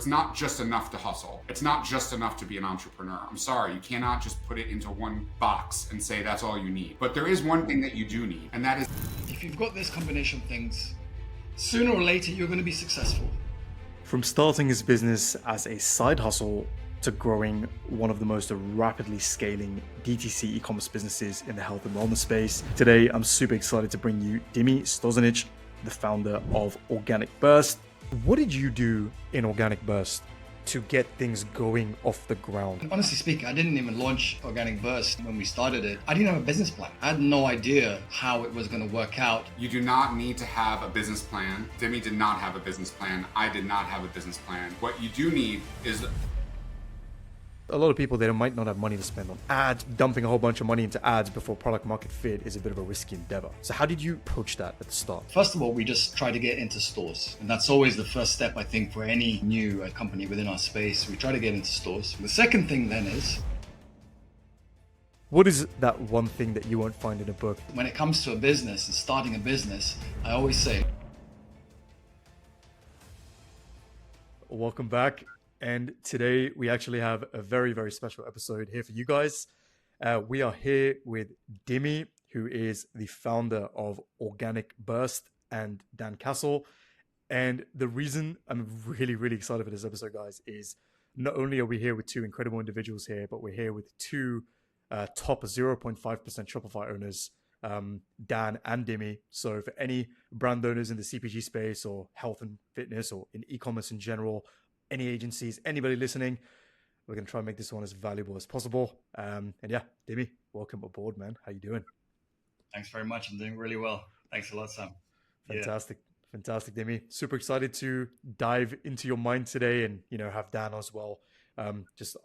It's not just enough to hustle. It's not just enough to be an entrepreneur. I'm sorry, you cannot just put it into one box and say that's all you need. But there is one thing that you do need, and that is, if you've got this combination of things, sooner or later you're going to be successful. From starting his business as a side hustle to growing one of the most rapidly scaling DTC e-commerce businesses in the health and wellness space, today I'm super excited to bring you Dimi Stozanic, the founder of Organic Burst. What did you do in Organic Burst to get things going off the ground? Honestly speaking, I didn't even launch Organic Burst when we started it. I didn't have a business plan. I had no idea how it was going to work out. you do not need to have a business plan. Dimi did not have a business plan. I did not have a business plan. What you do need is A lot of people, they might not have money to spend on ads. Dumping a whole bunch of money into ads before product market fit is a bit of a risky endeavor. So how did you approach that at the start? First of all, we just try to get into stores. And that's always the first step, I think, for any new company within our space. We try to get into stores. The second thing then is, What is that one thing that you won't find in a book? when it comes to a business and starting a business, I always say, Welcome back. And today we actually have a very, very special episode here for you guys. We are here with Dimi, who is the founder of Organic Burst, and Dan Castle. And the reason I'm really, really excited for this episode, guys, is not only are we here with two incredible individuals here, but we're here with two top 0.5% Shopify owners, Dan and Dimi. So for any brand owners in the CPG space or health and fitness or in e-commerce in general, any agencies, anybody listening, we're going to try and make this one as valuable as possible. And yeah, Dimi, welcome aboard, man. How you doing? thanks very much. I'm doing really well. Thanks a lot, Sam. Fantastic. Fantastic, Dimi. Super excited to dive into your mind today and, have Dan as well. Just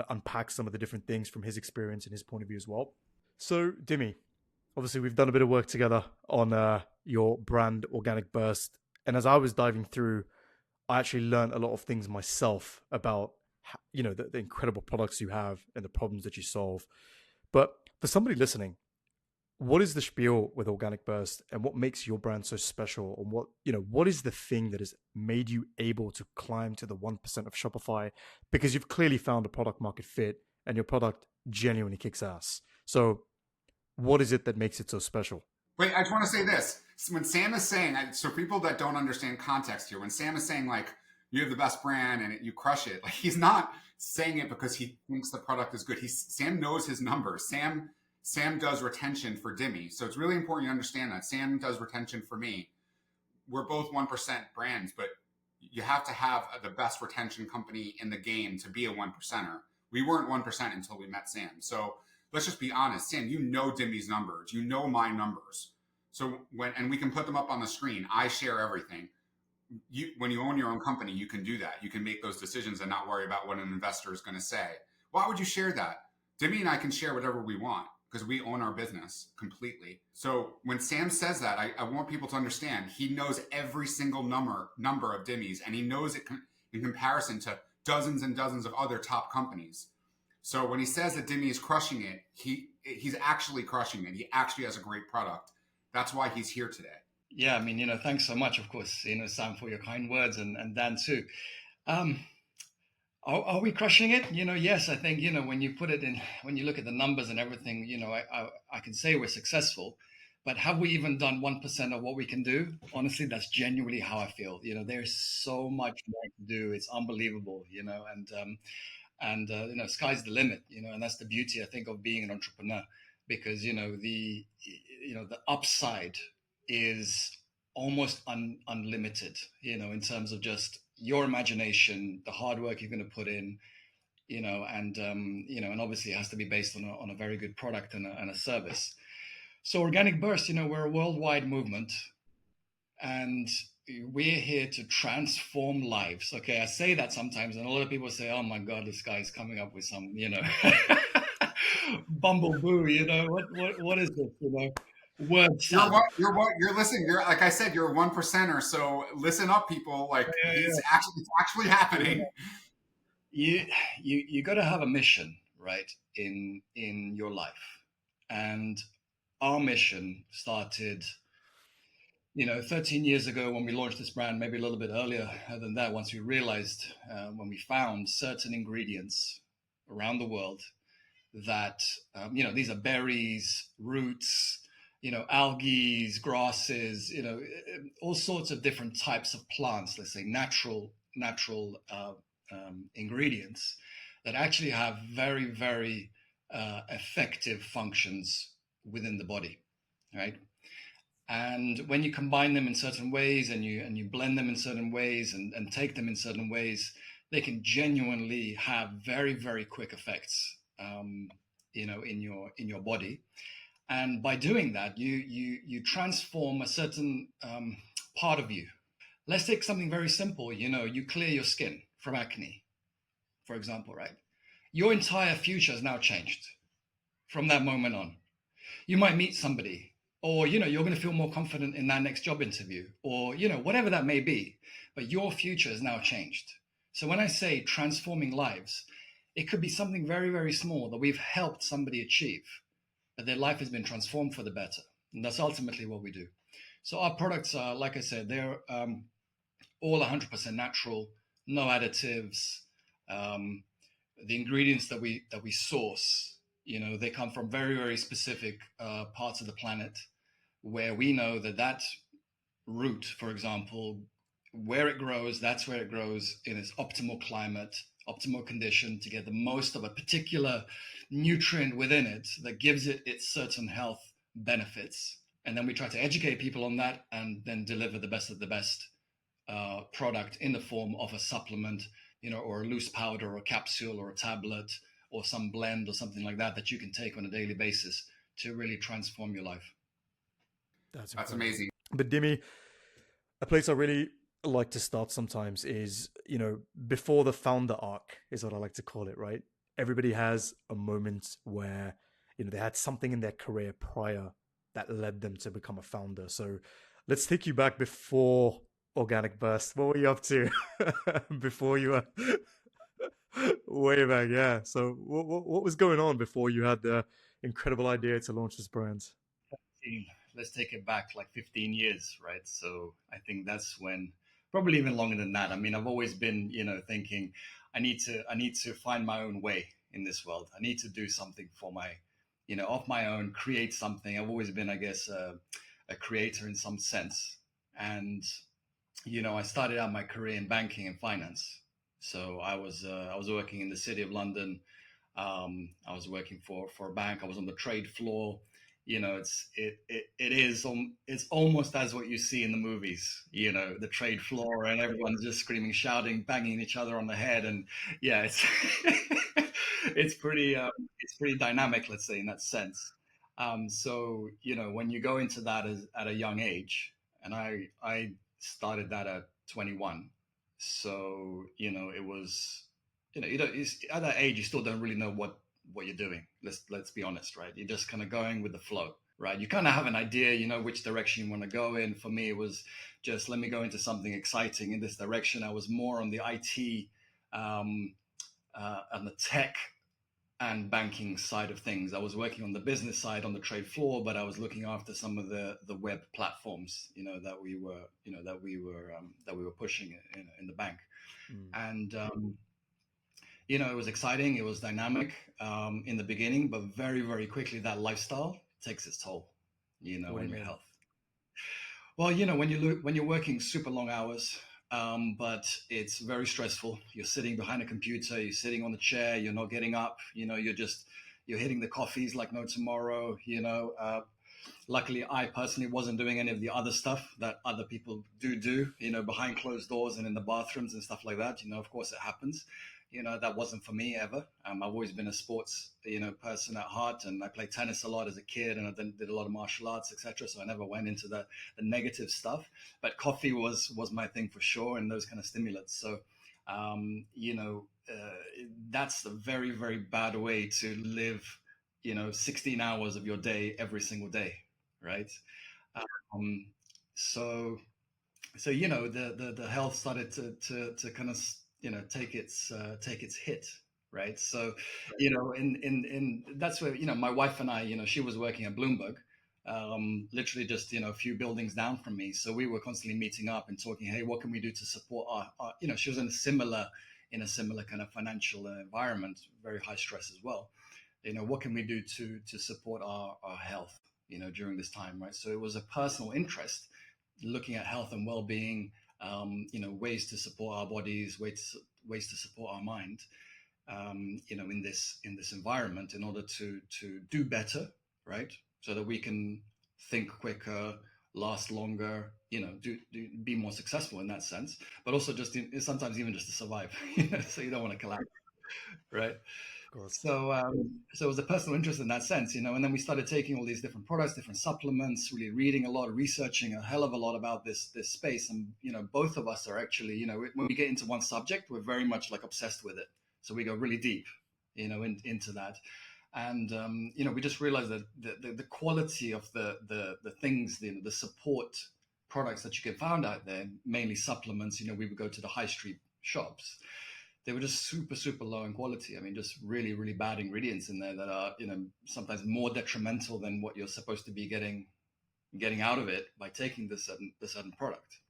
unpack some of the different things from his experience and his point of view as well. So Dimi, obviously we've done a bit of work together on your brand Organic Burst. And as I was diving through, I actually learned a lot of things myself about, the incredible products you have and the problems that you solve. But for somebody listening, what is the spiel with Organic Burst and what makes your brand so special? And what is the thing that has made you able to climb to the 1% of Shopify? Because you've clearly found a product market fit and your product genuinely kicks ass. So what is it that makes it so special? Wait, I just want to say this. When Sam is saying, so people that don't understand context here, when Sam is saying like, you have the best brand and you crush it, like he's not saying it because he thinks the product is good. Sam knows his numbers. Sam does retention for Dimi. So it's really important you understand that. Sam does retention for me. We're both 1% brands, but you have to have the best retention company in the game to be a 1%er. We weren't 1% until we met Sam. So let's just be honest. Sam, you know Dimi's numbers. You know my numbers. So and we can put them up on the screen. I share everything. When you own your own company, you can do that. You can make those decisions and not worry about what an investor is going to say. Why would you share that? Dimi and I can share whatever we want because we own our business completely. So when Sam says that, I want people to understand he knows every single number of Dimi's, and he knows it in comparison to dozens and dozens of other top companies. So when he says that Dimi is crushing it, he's actually crushing it. He actually has a great product. That's why he's here today. Yeah, I mean, thanks so much, of course, Sam, for your kind words, and Dan too. Are we crushing it? Yes, I think, when you put it in, when you look at the numbers and everything, I can say we're successful, but have we even done 1% of what we can do? Honestly, that's genuinely how I feel. There's so much more to do. It's unbelievable, and sky's the limit, and that's the beauty, I think, of being an entrepreneur, because, the upside is almost unlimited, in terms of just your imagination, the hard work you're going to put in, and obviously it has to be based on a very good product and a service. So Organic Burst, we're a worldwide movement, and we're here to transform lives. Okay, I say that sometimes, and a lot of people say, "Oh my God, this guy's coming up with some, bumbleboo. What is this? Words. You're listening. You're, like I said, you're a 1%er. So listen up, people. Like it's actually happening. You got to have a mission, right, in your life, and our mission started 13 years ago when we launched this brand, maybe a little bit earlier than that, once we realized, when we found certain ingredients around the world that, these are berries, roots, algae, grasses, all sorts of different types of plants, let's say natural ingredients that actually have very, very effective functions within the body, right? And when you combine them in certain ways and you blend them in certain ways and take them in certain ways, they can genuinely have very, very quick effects, in your body. And by doing that, you transform a certain part of you. Let's take something very simple. You clear your skin from acne, for example, right? Your entire future has now changed from that moment on. You might meet somebody, or you're going to feel more confident in that next job interview, or whatever that may be, but your future has now changed. So when I say transforming lives, it could be something very, very small that we've helped somebody achieve, but their life has been transformed for the better. And that's ultimately what we do. So our products are, like I said, they're all 100% natural, no additives. um, the ingredients that we source, they come from very, very specific parts of the planet, where we know that root, for example, where it grows, that's where it grows in its optimal climate, optimal condition, to get the most of a particular nutrient within it that gives it its certain health benefits. And then we try to educate people on that, and then deliver the best of the best product in the form of a supplement, or a loose powder or a capsule or a tablet or some blend or something like that you can take on a daily basis to really transform your life. That's That's incredible. amazing. But Dimi, a place I really like to start sometimes is, before the founder arc is what I like to call it, right? Everybody has a moment where, they had something in their career prior that led them to become a founder. So let's take you back before Organic Burst. What were you up to before you were way back? Yeah. So what was going on before you had the incredible idea to launch this brand? Let's take it back like 15 years, right? So I think that's when, probably even longer than that. I mean, I've always been, thinking I need to find my own way in this world. I need to do something for of my own, create something. I've always been, I guess, a creator in some sense. And I started out my career in banking and finance. So I was working in the city of London. I was working for a bank. I was on the trade floor. It's almost as what you see in the movies. The trade floor, and everyone's just screaming, shouting, banging each other on the head, and yeah, it's it's pretty dynamic, let's say, in that sense. So when you go into that at a young age, and I started that at 21. So it was, at that age you still don't really know what you're doing. Let's be honest, right? You're just kind of going with the flow, right? You kind of have an idea, which direction you want to go in. For me, it was just, let me go into something exciting in this direction. I was more on the IT, and the tech and banking side of things. I was working on the business side on the trade floor, but I was looking after some of the web platforms, that we were pushing in the bank. Mm. And it was exciting. It was dynamic in the beginning, but very, very quickly that lifestyle takes its toll, What do on you your mean? health. Well, when you're working super long hours, but it's very stressful. You're sitting behind a computer, you're sitting on the chair, you're not getting up. You're hitting the coffees like no tomorrow. Luckily, I personally wasn't doing any of the other stuff that other people do, behind closed doors and in the bathrooms and stuff like that. Of course it happens. That wasn't for me ever. I've always been a sports, person at heart, and I played tennis a lot as a kid, and I then did a lot of martial arts, etc. So I never went into the negative stuff. But coffee was my thing for sure, and those kind of stimulants. So, that's a very, very bad way to live, 16 hours of your day every single day, right? Um, so the health started to kind of take its hit, right? So in that's where my wife and I, she was working at Bloomberg, literally just, a few buildings down from me. So we were constantly meeting up and talking, hey, what can we do to support our she was in a similar kind of financial environment, very high stress as well. What can we do to support our health, during this time, right? So it was a personal interest, looking at health and well-being, ways to support our bodies, ways to support our mind, in this environment, in order to do better, right? So that we can think quicker, last longer, be more successful in that sense, but also just sometimes even just to survive. So you don't want to collapse, right? Of course. So it was a personal interest in that sense, and then we started taking all these different products, different supplements, really reading a lot, researching a hell of a lot about this space. And, both of us are actually, when we get into one subject, we're very much like obsessed with it. So we go really deep, into that. And, we just realized that the quality of the things, the support products that you can find out there, mainly supplements, we would go to the high street shops. They were just super, super low in quality. I mean, just really, really bad ingredients in there that are, sometimes more detrimental than what you're supposed to be getting out of it by taking the certain product.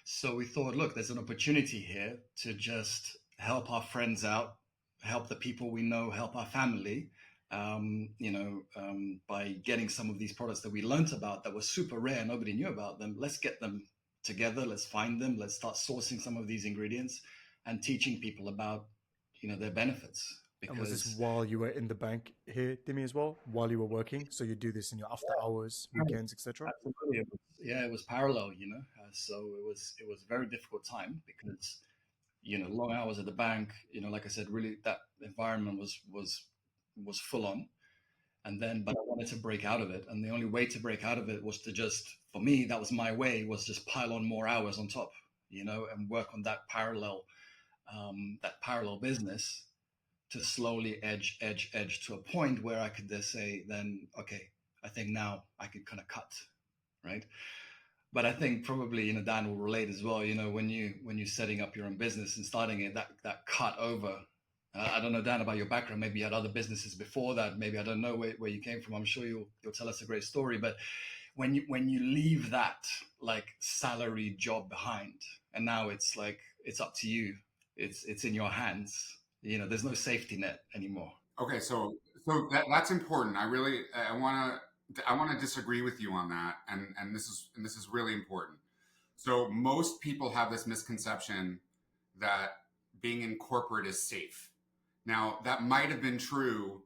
So we thought, look, there's an opportunity here to just help our friends out, help the people we know, help our family, by getting some of these products that we learned about that were super rare, nobody knew about them. Let's get them together. Let's find them. Let's start sourcing some of these ingredients and teaching people about, their benefits. And was this while you were in the bank here, Dimi, as well? While you were working? So you do this in your after hours, weekends, etc.? Absolutely. It was parallel, so it was a very difficult time because, long hours at the bank, like I said, really that environment was full on. And then, but I wanted to break out of it. And the only way to break out of it was to for me, that was my way, was just pile on more hours on top, and work on that parallel business to slowly edge to a point where I could just say, then, okay, I think now I can kind of cut, right? But I think probably, Dan will relate as well, when you're setting up your own business and starting it, that cut over. I don't know, Dan, about your background. Maybe you had other businesses before that. Maybe I don't know where you came from. I'm sure you'll tell us a great story. But when you leave that like salary job behind, and now it's like it's up to you. It's in your hands. There's no safety net anymore. Okay, so that's important. I want to disagree with you on that, and this is really important. So most people have this misconception that being in corporate is safe. Now, that might have been true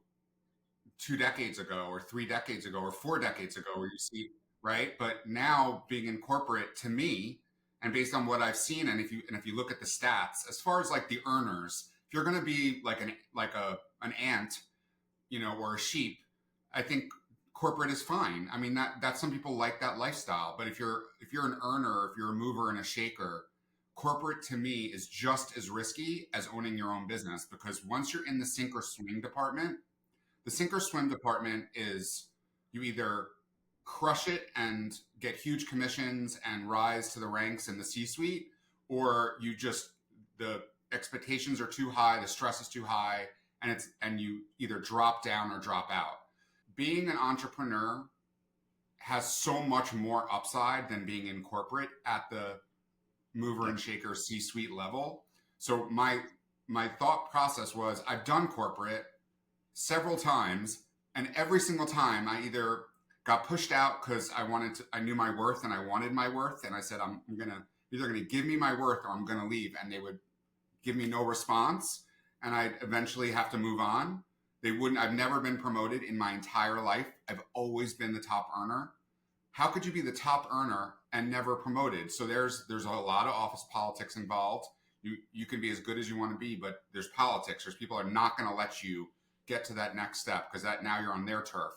2 decades ago or 3 decades ago or 4 decades ago, where you see, right? But now being in corporate, to me, and based on what I've seen, and if you look at the stats, as far as like the earners, if you're going to be like an ant, or a sheep, I think corporate is fine. I mean, that some people like that lifestyle, but if you're an earner, if you're a mover and a shaker, corporate to me is just as risky as owning your own business, because once you're in the sink or swim department, the sink or swim department is you either crush it and get huge commissions and rise to the ranks in the C-suite, or the expectations are too high, the stress is too high, and you either drop down or drop out. Being an entrepreneur has so much more upside than being in corporate at the mover and shaker C-suite level. So my thought process was, I've done corporate several times, and every single time I either got pushed out because I knew my worth and I wanted my worth, and I said, I'm either gonna give me my worth or I'm gonna leave, and they would give me no response, and I'd eventually have to move on. I've never been promoted in my entire life. I've always been the top earner. How could you be the top earner and never promoted? So there's a lot of office politics involved. You can be as good as you want to be, but there's politics. There's people are not going to let you get to that next step because now you're on their turf.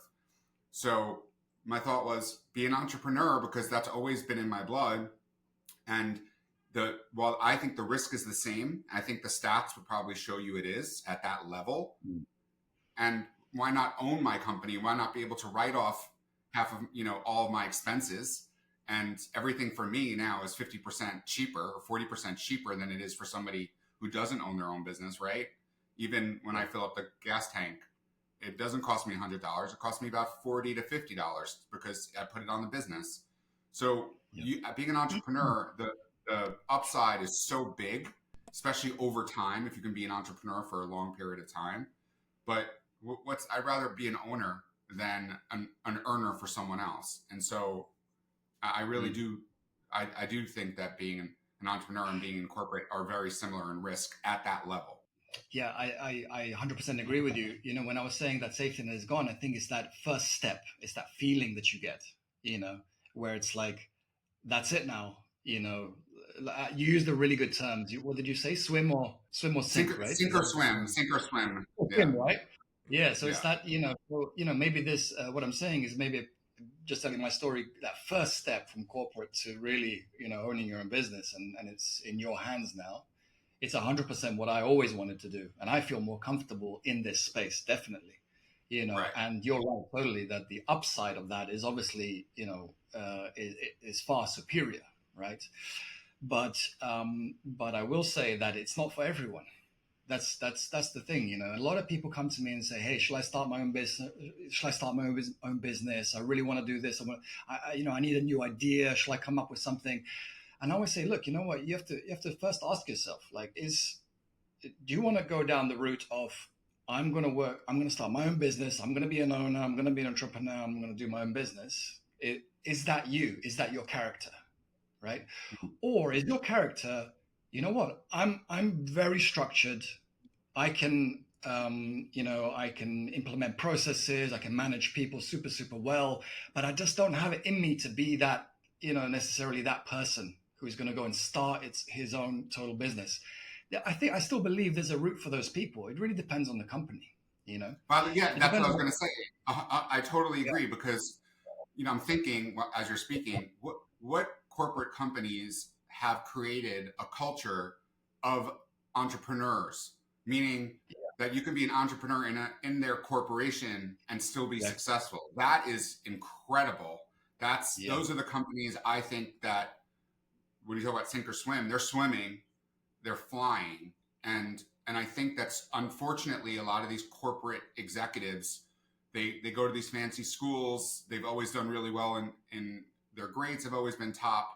So my thought was, be an entrepreneur, because that's always been in my blood. And while I think the risk is the same, I think the stats would probably show you it is at that level. And why not own my company? Why not be able to write off half of, all of my expenses? And everything for me now is 50% cheaper or 40% cheaper than it is for somebody who doesn't own their own business, right? Even when I fill up the gas tank, it doesn't cost me $100. It costs me about $40 to $50 because I put it on the business. So being an entrepreneur, the upside is so big, especially over time, if you can be an entrepreneur for a long period of time. But I'd rather be an owner than an earner for someone else. And so I really do. I do think that being an entrepreneur and being in corporate are very similar in risk at that level. Yeah, I 100% agree with you. You know, when I was saying that safety net is gone, I think it's that first step. It's that feeling that you get, you know, where it's like, that's it now. You know, you used the really good terms. What did you say? Swim or sink, right? Sink or swim, sink or swim. Yeah. Swim, right? Yeah. So Yeah. it's that, you know, maybe this, what I'm saying is maybe just telling my story, that first step from corporate to really, you know, owning your own business, and it's in your hands now. It's 100% what I always wanted to do. And I feel more comfortable in this space, definitely, you know, Right. and you're right, totally, that the upside of that is obviously, you know, is far superior. Right. But I will say that it's not for everyone. That's the thing, you know. A lot of people come to me and say, "Hey, shall I start my own business? Shall I start my own business? I really want to do this. You know, I need a new idea. Shall I come up with something?" And I always say, "Look, you know what? You have to first ask yourself, like, do you want to go down the route of I'm going to start my own business. I'm going to be an owner. I'm going to be an entrepreneur. I'm going to do my own business. Is that you? Is that your character, right? Or is your character, you know what? I'm very structured. I can you know, I can implement processes. I can manage people super well, but I just don't have it in me to be that, you know, necessarily that person who's going to go and start his own total business." Yeah, I still believe there's a route for those people. It really depends on the company, you know. But yeah, It that's what depends I was on, going to say. I totally agree because, you know, I'm thinking as you're speaking, what corporate companies have created a culture of entrepreneurs, meaning that you can be an entrepreneur in their corporation and still be successful. That is incredible. Those are the companies I think that when you talk about sink or swim, they're swimming, they're flying, and I think that's unfortunately a lot of these corporate executives, they go to these fancy schools. They've always done really well in their grades have always been top.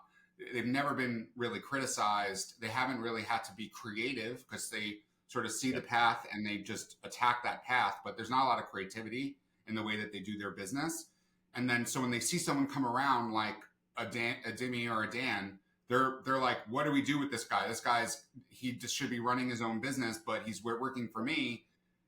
They've never been really criticized. They haven't really had to be creative because they sort of see the path and they just attack that path. But there's not a lot of creativity in the way that they do their business. And then so when they see someone come around like a Dimi or a Dan, they're like, what do we do with this guy? He just should be running his own business, but he's working for me.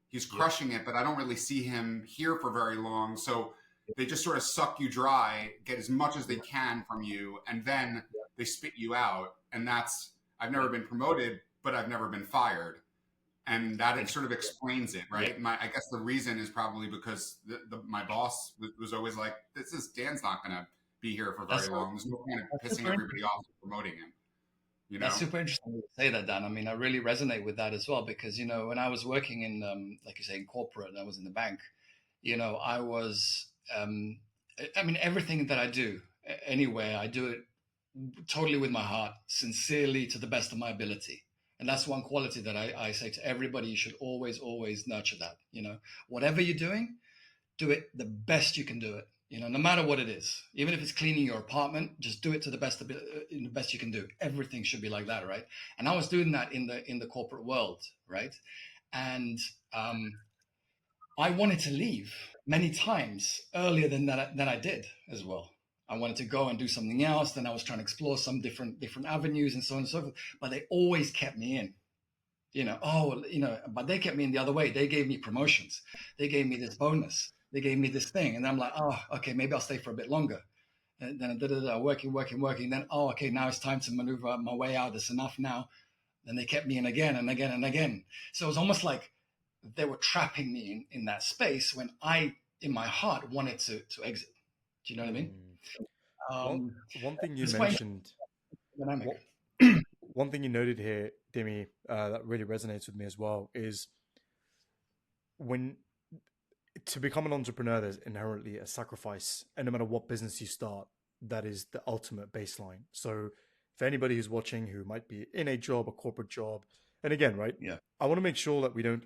He's crushing it, but I don't really see him here for very long. So they just sort of suck you dry, get as much as they can from you, and then they spit you out. And I've never been promoted, but I've never been fired. And that sort of explains it, right? I guess the reason is probably because my boss was always like, Dan's not going to be here for very long. There's no point of pissing everybody off and promoting him. You know? That's super interesting to say that, Dan. I mean, I really resonate with that as well because, you know, when I was working in, like you say, in corporate, I was in the bank, you know, I mean, everything that I do anywhere, I do it totally with my heart, sincerely, to the best of my ability. And that's one quality that I say to everybody: you should always nurture that. You know, whatever you're doing, do it the best you can do it. You know, no matter what it is, even if it's cleaning your apartment, just do it to the best you can do. Everything should be like that, right? And I was doing that in the corporate world, right? And I wanted to leave many times earlier than I did as well. I wanted to go and do something else. Then I was trying to explore some different avenues and so on and so forth. But they always kept me in. You know, but they kept me in the other way. They gave me promotions. They gave me this bonus. They gave me this thing. And I'm like, oh, okay, maybe I'll stay for a bit longer. And then working. Then, oh, okay, now it's time to maneuver my way out. It's enough now. Then they kept me in again and again and again. So it was almost like they were trapping me in that space when I, in my heart, wanted to exit. Do you know what I mean? One thing you it's mentioned, dynamic. one thing you noted here, Dimi, that really resonates with me as well is to become an entrepreneur, there's inherently a sacrifice, and no matter what business you start, that is the ultimate baseline. So for anybody who's watching who might be in a corporate job, and again, right? Yeah. I want to make sure that we don't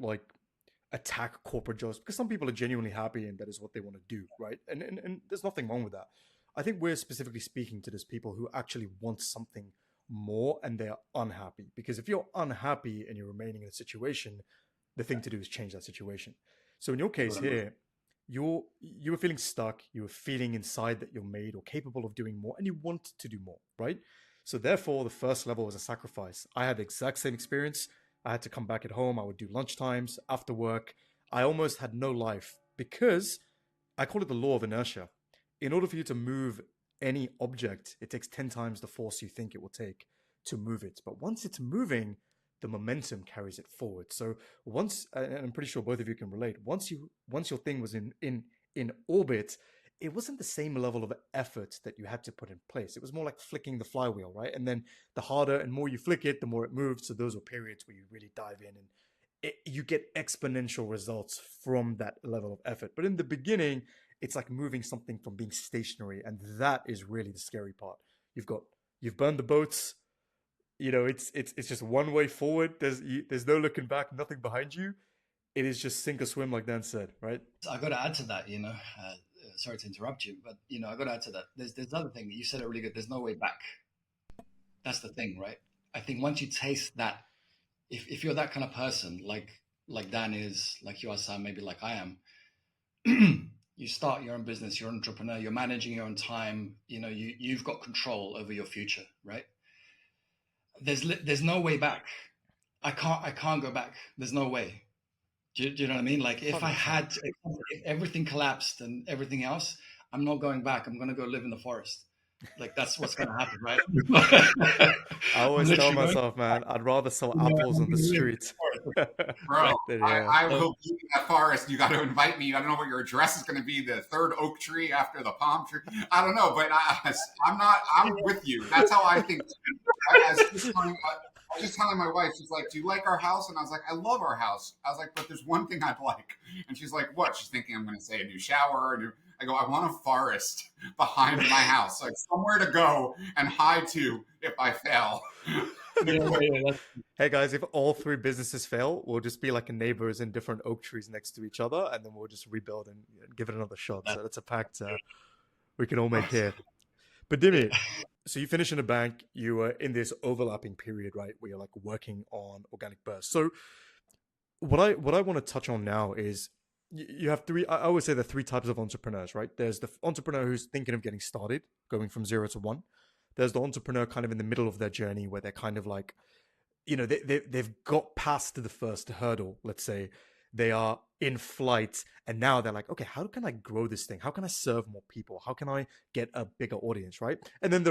attack corporate jobs, because some people are genuinely happy and that is what they want to do, right? And there's nothing wrong with that. I think we're specifically speaking to those people who actually want something more and they're unhappy. Because if you're unhappy and you're remaining in a situation, the thing to do is change that situation. So in your case here, you were feeling stuck, you were feeling inside that you're made or capable of doing more, and you want to do more, right? So therefore, the first level was a sacrifice. I had the exact same experience. I had to come back at home. I would do lunch times after work. I almost had no life because I call it the law of inertia. In order for you to move any object, it takes 10 times the force you think it will take to move it. But once it's moving, the momentum carries it forward. So once, and I'm pretty sure both of you can relate, once your thing was in orbit, it wasn't the same level of effort that you had to put in place. It was more like flicking the flywheel, right? And then the harder and more you flick it, the more it moves. So those were periods where you really dive in and you get exponential results from that level of effort. But in the beginning, it's like moving something from being stationary, and that is really the scary part. You've burned the boats. It's just one way forward. There's no looking back, nothing behind you. It is just sink or swim, like Dan said, right? I got to add to that, sorry to interrupt you, but I got to add to that. There's another thing you said it really good. There's no way back. That's the thing, right? I think once you taste that, if you're that kind of person, like Dan is, like you are, Sam, maybe like I am, you start your own business, you're an entrepreneur, you're managing your own time, you've got control over your future, right? There's no way back. I can't go back. There's no way. Do you know what I mean? Like if everything collapsed and everything else, I'm not going back. I'm going to go live in the forest. Like that's what's going to happen, right? I always tell myself, man, I'd rather sell apples on the streets. Bro, I will be in that forest. You got to invite me. I don't know what your address is going to be. The third oak tree after the palm tree. I don't know, but I'm with you. That's how I think. I was just telling my wife, she's like, do you like our house? And I was like, I love our house. I was like, but there's one thing I'd like. And she's like, what? She's thinking I'm going to say a new shower. I go, I want a forest behind my house, like somewhere to go and hide to if I fail. Hey guys, if all three businesses fail, we'll just be like neighbors in different oak trees next to each other, and then we'll just rebuild and give it another shot. So that's a pact we can all make here. But Dimi, so you finish in a bank, you were in this overlapping period, right, where you're like working on Organic Burst. So what I want to touch on now is you have three. I always say there are three types of entrepreneurs, right? There's the entrepreneur who's thinking of getting started, going from 0 to 1. There's the entrepreneur kind of in the middle of their journey where they're kind of like, they've got past the first hurdle, let's say. They are in flight and now they're like, okay, how can I grow this thing? How can I serve more people? How can I get a bigger audience, right? And then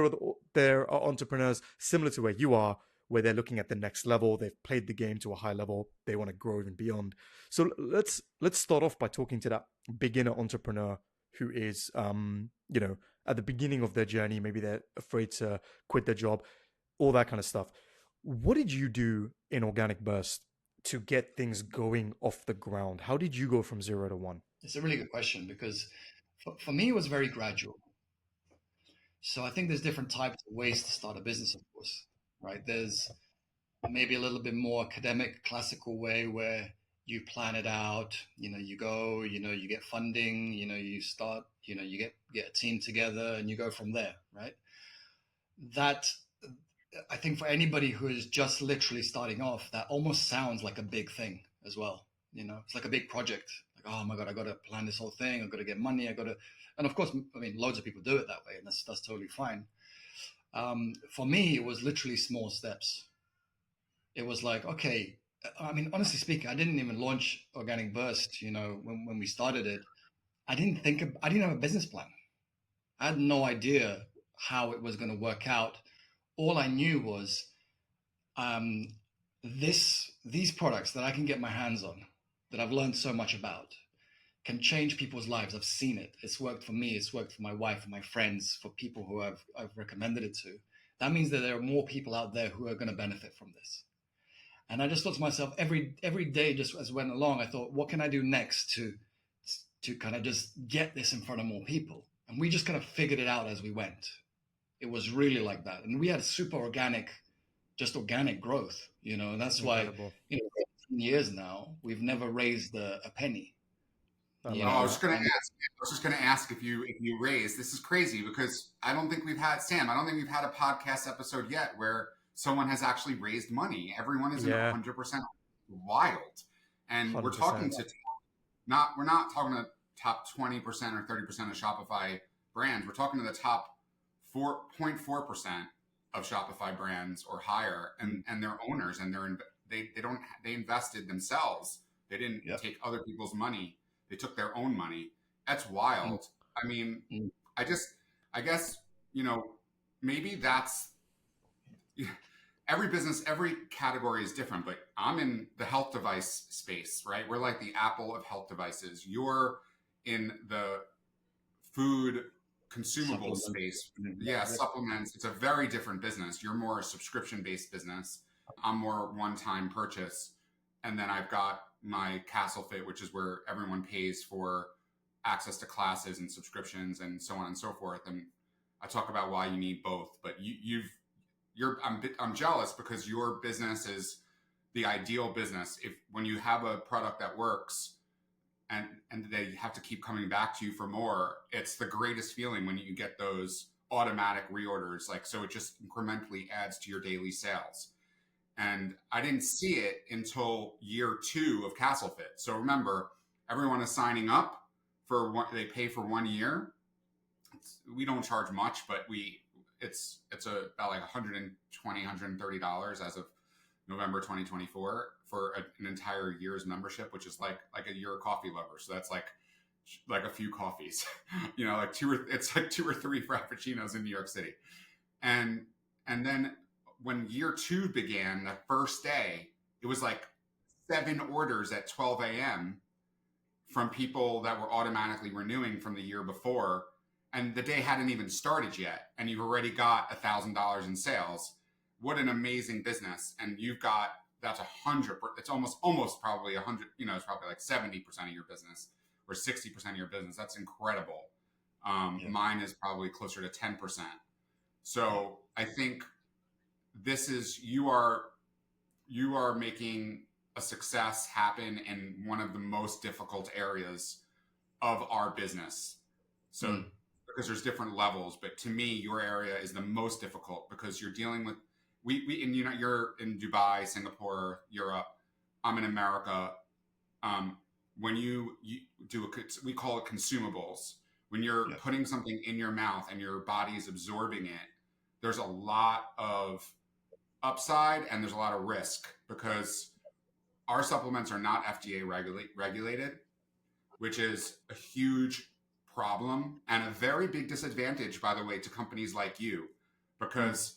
there are entrepreneurs similar to where you are, where they're looking at the next level. They've played the game to a high level. They want to grow even beyond. So let's start off by talking to that beginner entrepreneur who is, at the beginning of their journey. Maybe they're afraid to quit their job, all that kind of stuff. What did you do in Organic Burst to get things going off the ground? How did you go from 0 to 1? It's a really good question because for me, it was very gradual. So I think there's different types of ways to start a business, of course, right? There's maybe a little bit more academic, classical way where you plan it out, you go, you get funding, you start, you get a team together and you go from there, right? That, I think for anybody who is just literally starting off, that almost sounds like a big thing as well. It's like a big project. Like, oh my God, I got to plan this whole thing. I've got to get money. And of course, I mean, loads of people do it that way, and that's totally fine. For me, it was literally small steps. It was like, okay, I mean, honestly speaking, I didn't even launch Organic Burst, when we started it. I didn't have a business plan. I had no idea how it was going to work out. All I knew was these products that I can get my hands on, that I've learned so much about, can change people's lives. I've seen it. It's worked for me. It's worked for my wife and my friends, for people who I've recommended it to. That means that there are more people out there who are going to benefit from this. And I just thought to myself, every day, just as went along, I thought, what can I do next to kind of just get this in front of more people? And we just kind of figured it out as we went. It was really like that. And we had super organic growth, and that's why, years now, we've never raised a penny. I You love Oh, I know, was that. just going to and ask. I was just going to ask if you raised. This is crazy because I don't think we've had Sam. I don't think we've had a podcast episode yet where someone has actually raised money. Everyone isn't Yeah, 100% wild, and we're talking 100%. to we're not talking to top 20% or 30% of Shopify brands. We're talking to the top 4.4% of Shopify brands or higher, and their owners, and they invested themselves. They didn't yeah. take other people's money. They took their own money. That's wild. I mean, Mm. I just, I guess, you know, maybe that's every business, every category is different, but I'm in the health device space, right? We're like the Apple of health devices. You're in the food consumable Supplement. space. Yeah. Yeah, supplements. It's a very different business. You're more a subscription based business. I'm more one time purchase. And then I've got my Castle Fit, which is where everyone pays for access to classes and subscriptions and so on and so forth. And I talk about why you need both, but I'm jealous because your business is the ideal business. If when you have a product that works and they have to keep coming back to you for more, it's the greatest feeling when you get those automatic reorders. Like, so it just incrementally adds to your daily sales. And I didn't see it until year 2 of CastleFit. So remember, everyone is signing up for what they pay for 1 year. We don't charge much, but about like $120, $130 as of November 2024 for an entire year's membership, which is like a year of coffee lover. So that's like a few coffees, it's like 2 or 3 frappuccinos in New York City. And then when year 2 began, the first day, it was like 7 orders at 12 a.m. from people that were automatically renewing from the year before. And the day hadn't even started yet. And you've already got $1,000 in sales. What an amazing business. And that's 100, it's almost probably 100, it's probably like 70% of your business or 60% of your business. That's incredible. Yeah. Mine is probably closer to 10%. So I think you are making a success happen in one of the most difficult areas of our business. So because there's different levels, but to me, your area is the most difficult because you're dealing with and you're in Dubai, Singapore, Europe. I'm in America. When you do we call it consumables. When you're putting something in your mouth and your body is absorbing it, there's a lot of upside and there's a lot of risk because our supplements are not FDA regulated, which is a huge problem and a very big disadvantage, by the way, to companies like you, because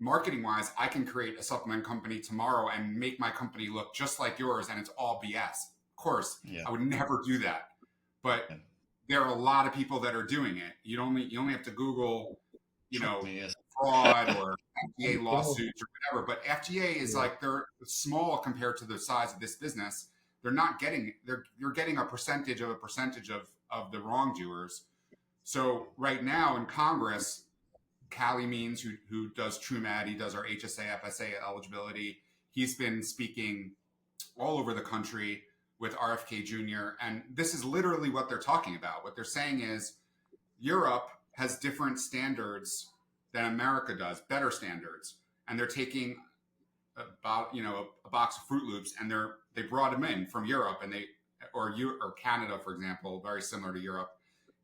marketing wise, I can create a supplement company tomorrow and make my company look just like yours and it's all BS. Of course, I would never do that. But there are a lot of people that are doing it. You only have to Google, fraud or FDA lawsuits or whatever. But FDA is like, they're small compared to the size of this business. You're getting a percentage of the wrongdoers. So right now in Congress, Callie Means, who does TrueMed, he does our HSA, FSA eligibility. He's been speaking all over the country with RFK Jr. And this is literally what they're talking about. What they're saying is Europe has different standards than America does, better standards. And they're taking a box of Fruit Loops and they brought them in from Europe or Canada, for example, very similar to Europe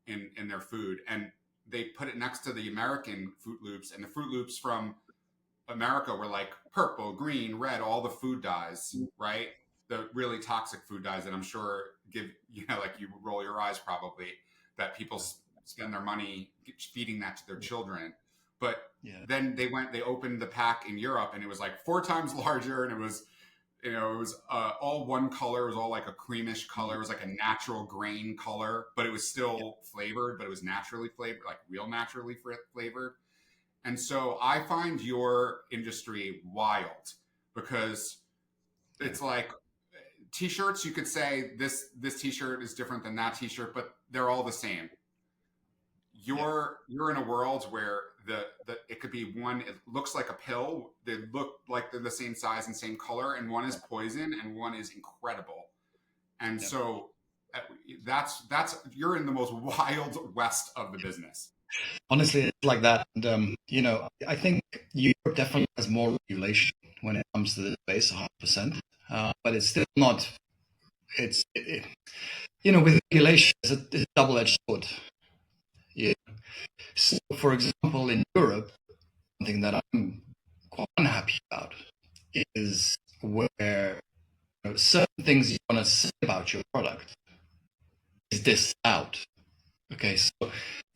in their food. And they put it next to the American Fruit Loops, and the Fruit Loops from America were like purple, green, red, all the food dyes, right? The really toxic food dyes that I'm sure give, like you roll your eyes probably, that people spend their money feeding that to their children. But then they opened the pack in Europe and it was like 4 times larger and it was all one color. It was all like a creamish color. It was like a natural grain color, but it was still flavored, but it was naturally flavored, like real naturally flavored. And so I find your industry wild because it's like t-shirts. You could say this t-shirt is different than that t-shirt, but they're all the same. You're in a world where it could be one, it looks like a pill. They look like they're the same size and same color, and one is poison and one is incredible. And Yep. so that's you're in the most wild west of the business. Honestly, it's like that. And, I think Europe definitely has more regulation when it comes to the space, 100%. But it's still not, with regulation, it's a double-edged sword. Yeah. So, for example, in Europe, something that I'm quite unhappy about is where certain things you want to say about your product is disallowed. Okay, so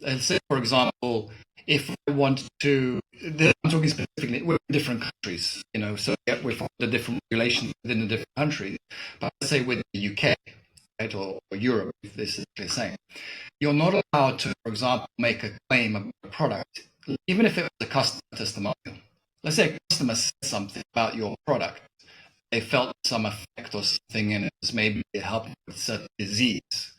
let's say, for example, if I want to, I'm talking specifically, we're in different countries, so we've got the different regulations within the different countries. But let's say with the UK, right, or Europe, if this is the same, you're not allowed to, for example, make a claim about a product, even if it was a customer testimonial. Let's say a customer said something about your product. They felt some effect or something, and it was maybe it helped with certain disease.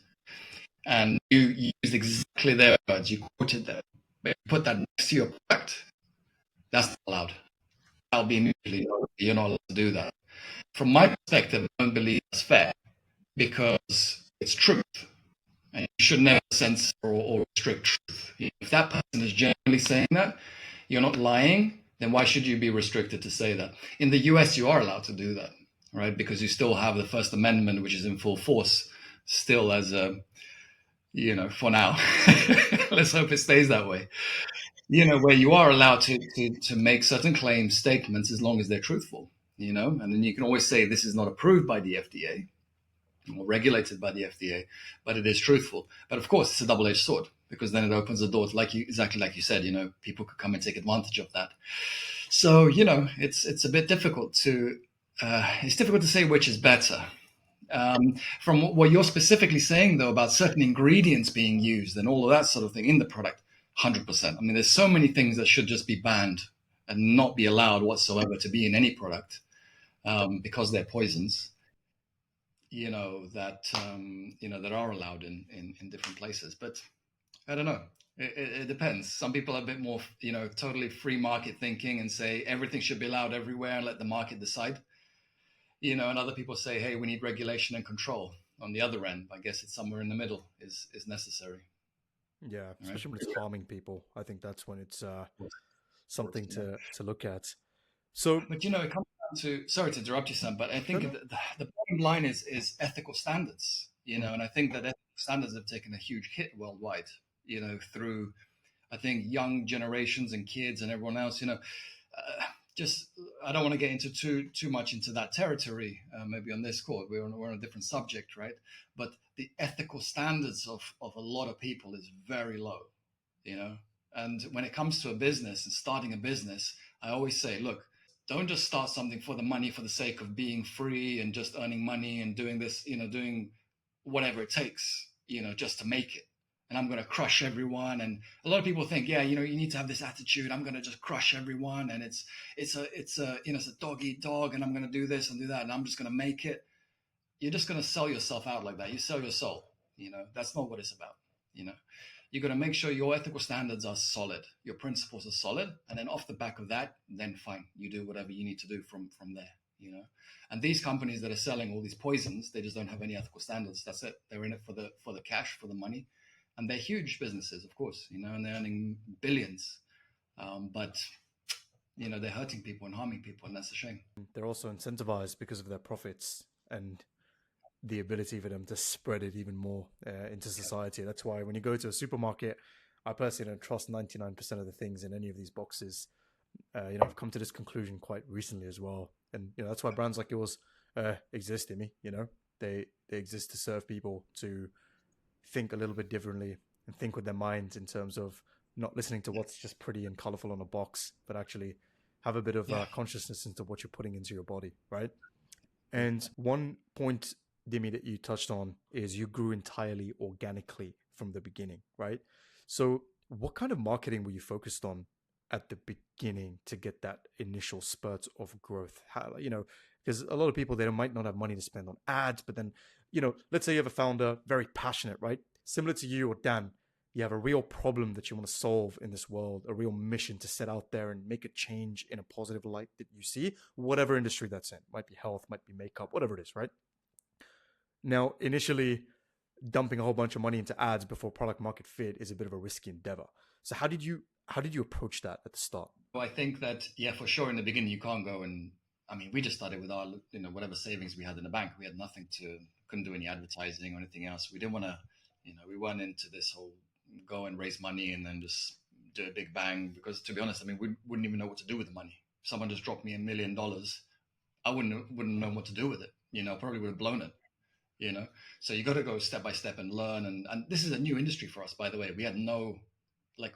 And you used exactly their words, you quoted them, but you put that next to your product. That's not allowed. That'll be immediately, you're not allowed to do that. From my perspective, I don't believe that's fair because it's truth. And you should never censor or restrict truth. If that person is genuinely saying that, you're not lying, then why should you be restricted to say that? In the US, you are allowed to do that, right? Because you still have the First Amendment, which is in full force, still as a, for now. Let's hope it stays that way. Where you are allowed to make certain claims, statements, as long as they're truthful, and then you can always say this is not approved by the FDA or regulated by the FDA, but it is truthful. But of course, it's a double-edged sword because then it opens the door to, exactly like you said, people could come and take advantage of that. So, it's a bit difficult to say which is better. From what you're specifically saying, though, about certain ingredients being used and all of that sort of thing in the product, 100%. I mean, there's so many things that should just be banned and not be allowed whatsoever to be in any product because they're poisons. That are allowed in different places. But I don't know. It depends. Some people are a bit more, totally free market thinking and say everything should be allowed everywhere and let the market decide. And other people say, hey, we need regulation and control. On the other end, I guess it's somewhere in the middle is necessary. Yeah, especially when it's harming people. I think that's when it's something to look at. So, but it comes down to, sorry to interrupt you, Sam, but I think the bottom line is ethical standards, and I think that ethical standards have taken a huge hit worldwide, through, I think, young generations and kids and everyone else, just, I don't want to get into too much into that territory, maybe on this call, we're on a different subject, right? But the ethical standards of a lot of people is very low, and when it comes to a business and starting a business, I always say, look, don't just start something for the money for the sake of being free and just earning money and doing this, doing whatever it takes, just to make it. And I'm going to crush everyone. And a lot of people think, yeah, you need to have this attitude. I'm going to just crush everyone. And it's a dog eat dog. And I'm going to do this and do that. And I'm just going to make it. You're just going to sell yourself out like that. You sell your soul. That's not what it's about. You're going to make sure your ethical standards are solid, your principles are solid, and then off the back of that, then fine, you do whatever you need to do from there, And these companies that are selling all these poisons, they just don't have any ethical standards. That's it. They're in it for the cash, for the money, and they're huge businesses, of course, and they're earning billions, but they're hurting people and harming people, and that's a shame. They're also incentivized because of their profits and the ability for them to spread it even more into society. That's why when you go to a supermarket, I personally don't trust 99% of the things in any of these boxes. I've come to this conclusion quite recently as well. And, that's why brands like yours exist, Dimi. They exist to serve people to think a little bit differently and think with their mind in terms of not listening to what's just pretty and colorful on a box, but actually have a bit of consciousness into what you're putting into your body, right? And one point, Dimi, that you touched on is you grew entirely organically from the beginning, right? So what kind of marketing were you focused on at the beginning to get that initial spurt of growth? How, because a lot of people, they might not have money to spend on ads, but then, let's say you have a founder, very passionate, right? Similar to you or Dan, you have a real problem that you want to solve in this world, a real mission to set out there and make a change in a positive light that you see, whatever industry that's in. Might be health, might be makeup, whatever it is, right? Now, initially, dumping a whole bunch of money into ads before product market fit is a bit of a risky endeavor. So how did you approach that at the start? Well, I think that, yeah, for sure, in the beginning, you can't go and, I mean, we just started with our, whatever savings we had in the bank. We had nothing couldn't do any advertising or anything else. We didn't want to, we weren't into this whole go and raise money and then just do a big bang. Because to be honest, I mean, we wouldn't even know what to do with the money. If someone just dropped me $1 million, I wouldn't know what to do with it. Probably would have blown it. So you got to go step by step and learn. And this is a new industry for us, by the way. We had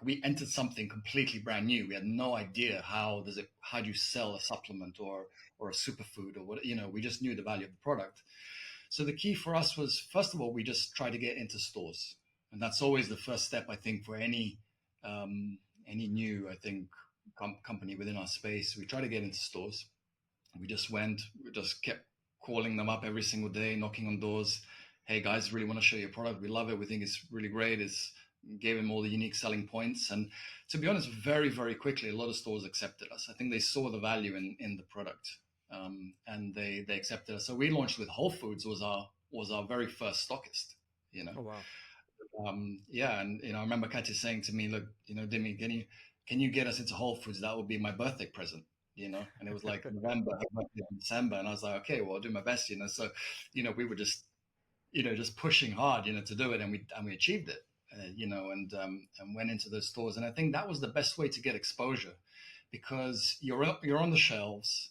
we entered something completely brand new. We had no idea how do you sell a supplement or a superfood or what, we just knew the value of the product. So the key for us was, first of all, we just try to get into stores. And that's always the first step, I think, for any new, I think, company within our space. We try to get into stores. We just kept calling them up every single day, knocking on doors. Hey guys, really want to show you a product. We love it. We think it's really great. Gave them all the unique selling points. And to be honest, very, very quickly, a lot of stores accepted us. I think they saw the value in the product, and they accepted us. So we launched with Whole Foods was our very first stockist, Oh, wow. Yeah. And, I remember Katya saying to me, look, Dimi, can you get us into Whole Foods? That would be my birthday present. And it was like November, December. And I was like, okay, well, I'll do my best, So, we were just pushing hard, to do it. And we achieved it, and went into those stores. And I think that was the best way to get exposure, because you're on the shelves,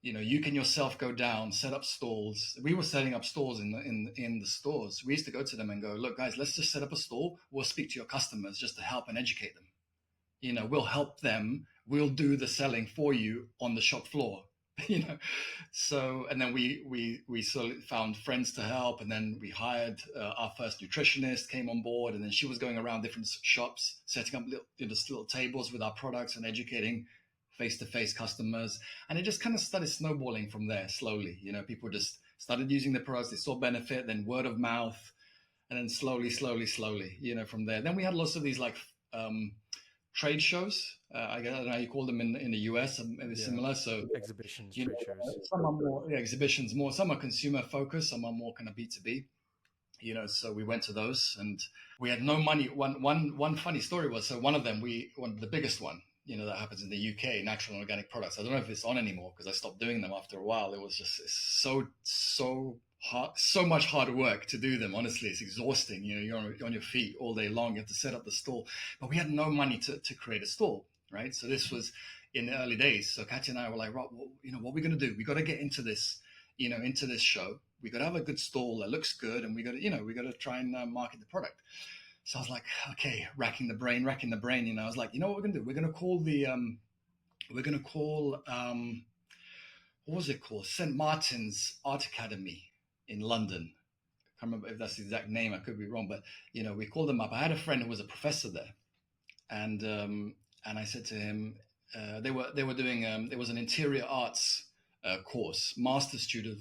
you can yourself go down, set up stalls. We were setting up stalls in the stores. We used to go to them and go, look, guys, let's just set up a stall. We'll speak to your customers just to help and educate them. We'll help them. We'll do the selling for you on the shop floor, So, and then we sort of found friends to help. And then we hired our first nutritionist, came on board. And then she was going around different shops, setting up little tables with our products and educating face-to-face customers. And it just kind of started snowballing from there slowly. People just started using the products. They saw benefit, then word of mouth. And then slowly, from there. Then we had lots of these trade shows. I don't know how you call them in the US, maybe similar. So exhibitions, trade shows. Some are more exhibitions, some are consumer focused, some are more kind of B2B. So we went to those and we had no money. One funny story was, so one of the biggest one, that happens in the UK, natural and organic products. I don't know if it's on anymore because I stopped doing them after a while. It was just so hard, so much hard work to do them. Honestly, it's exhausting. You're on your feet all day long. You have to set up the stall, but we had no money to create a stall, right? So this was in the early days. So Katya and I were like, Rob, what are we going to do? We got to get into this, into this show. We got to have a good stall that looks good, and we got to try and market the product. So I was like, okay, racking the brain. I was like, what we're going to do? We're going to call, what was it called? St. Martin's Art Academy in London. I can't remember if that's the exact name. I could be wrong, but we called them up. I had a friend who was a professor there, and I said to him, they were doing there was an interior arts course, master student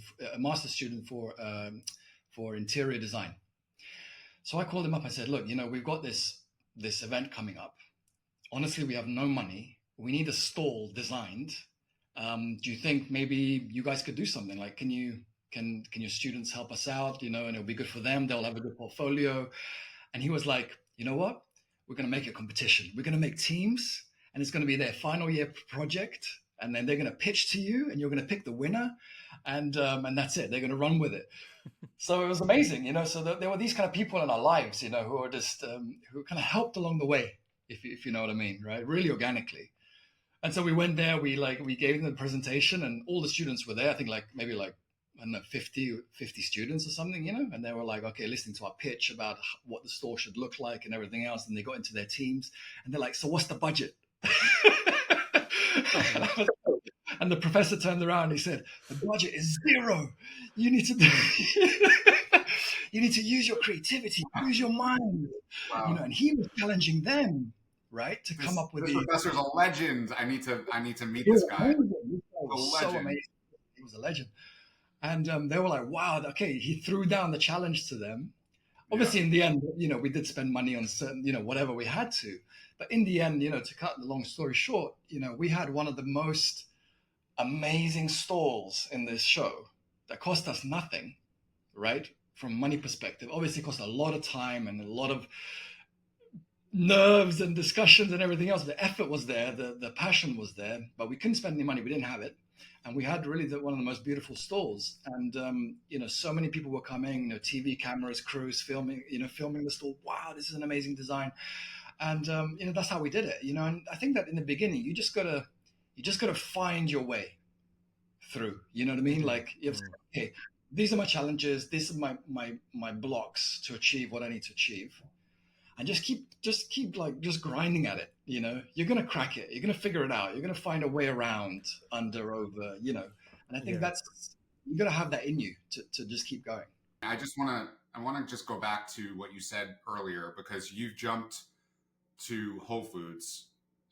for interior design. So I called him up. I said, look, we've got this event coming up. Honestly, we have no money. We need a stall designed. Do you think maybe you guys could do something? Like, can your students help us out? And it'll be good for them. They'll have a good portfolio. And he was like, you know what? We're going to make a competition. We're going to make teams, and it's going to be their final year project. And then they're going to pitch to you, and you're going to pick the winner, and that's it. They're going to run with it. So it was amazing, So there were these kind of people in our lives, who were just who kind of helped along the way, if you know what I mean, right? Really organically. And so we went there. We gave them the presentation, and all the students were there. I think maybe I don't know, 50 students or something, And they were like, okay, listening to our pitch about what the store should look like and everything else. And they got into their teams, and they're like, so what's the budget? And the professor turned around and he said, the budget is 0. You need to you need to use your creativity, use your mind. Wow. And he was challenging them, right, to come up with this professor's a legend. I need to meet this guy. So amazing. He was a legend. And they were like, wow, okay. He threw down the challenge to them. Obviously, in the end, we did spend money on certain, whatever we had to. But in the end, to cut the long story short, we had one of the most amazing stalls in this show that cost us nothing, right? From money perspective, obviously it cost a lot of time and a lot of nerves and discussions and everything else. The effort was there, the passion was there, but we couldn't spend any money. We didn't have it. And we had really one of the most beautiful stalls. And, so many people were coming, TV cameras, crews filming the stall. Wow, this is an amazing design. And, that's how we did it, and I think that in the beginning, you just gotta find your way through, you know what I mean? Like, you have to say, okay, these are my challenges. These are my blocks to achieve what I need to achieve. And just keep like just grinding at it. You're gonna crack it. You're gonna figure it out. You're gonna find a way around, under, over. And I think that's, you gotta have that in you to just keep going. I want to just go back to what you said earlier, because you've jumped to Whole Foods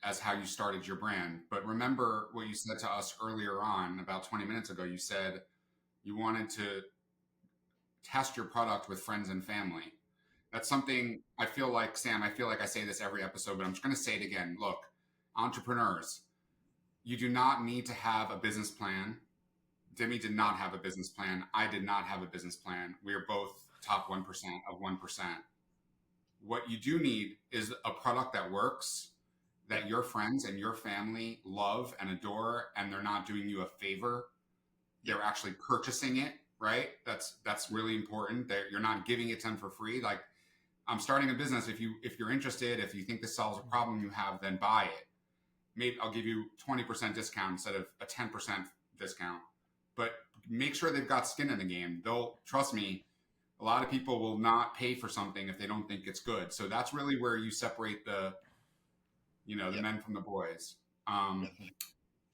as how you started your brand. But remember what you said to us earlier on, about 20 minutes ago. You said you wanted to test your product with friends and family. That's something I feel like, Sam, I say this every episode, but I'm just going to say it again. Look, entrepreneurs, you do not need to have a business plan. Dimi did not have a business plan. I did not have a business plan. We are both top 1% of 1%. What you do need is a product that works, that your friends and your family love and adore, and they're not doing you a favor. They're actually purchasing it, right? That's really important. That you're not giving it to them for free. Like, I'm starting a business. If you're interested, if you think this solves a problem you have, then buy it. Maybe I'll give you 20% discount instead of a 10% discount. But make sure they've got skin in the game. They'll, trust me, a lot of people will not pay for something if they don't think it's good. So that's really where you separate the men from the boys.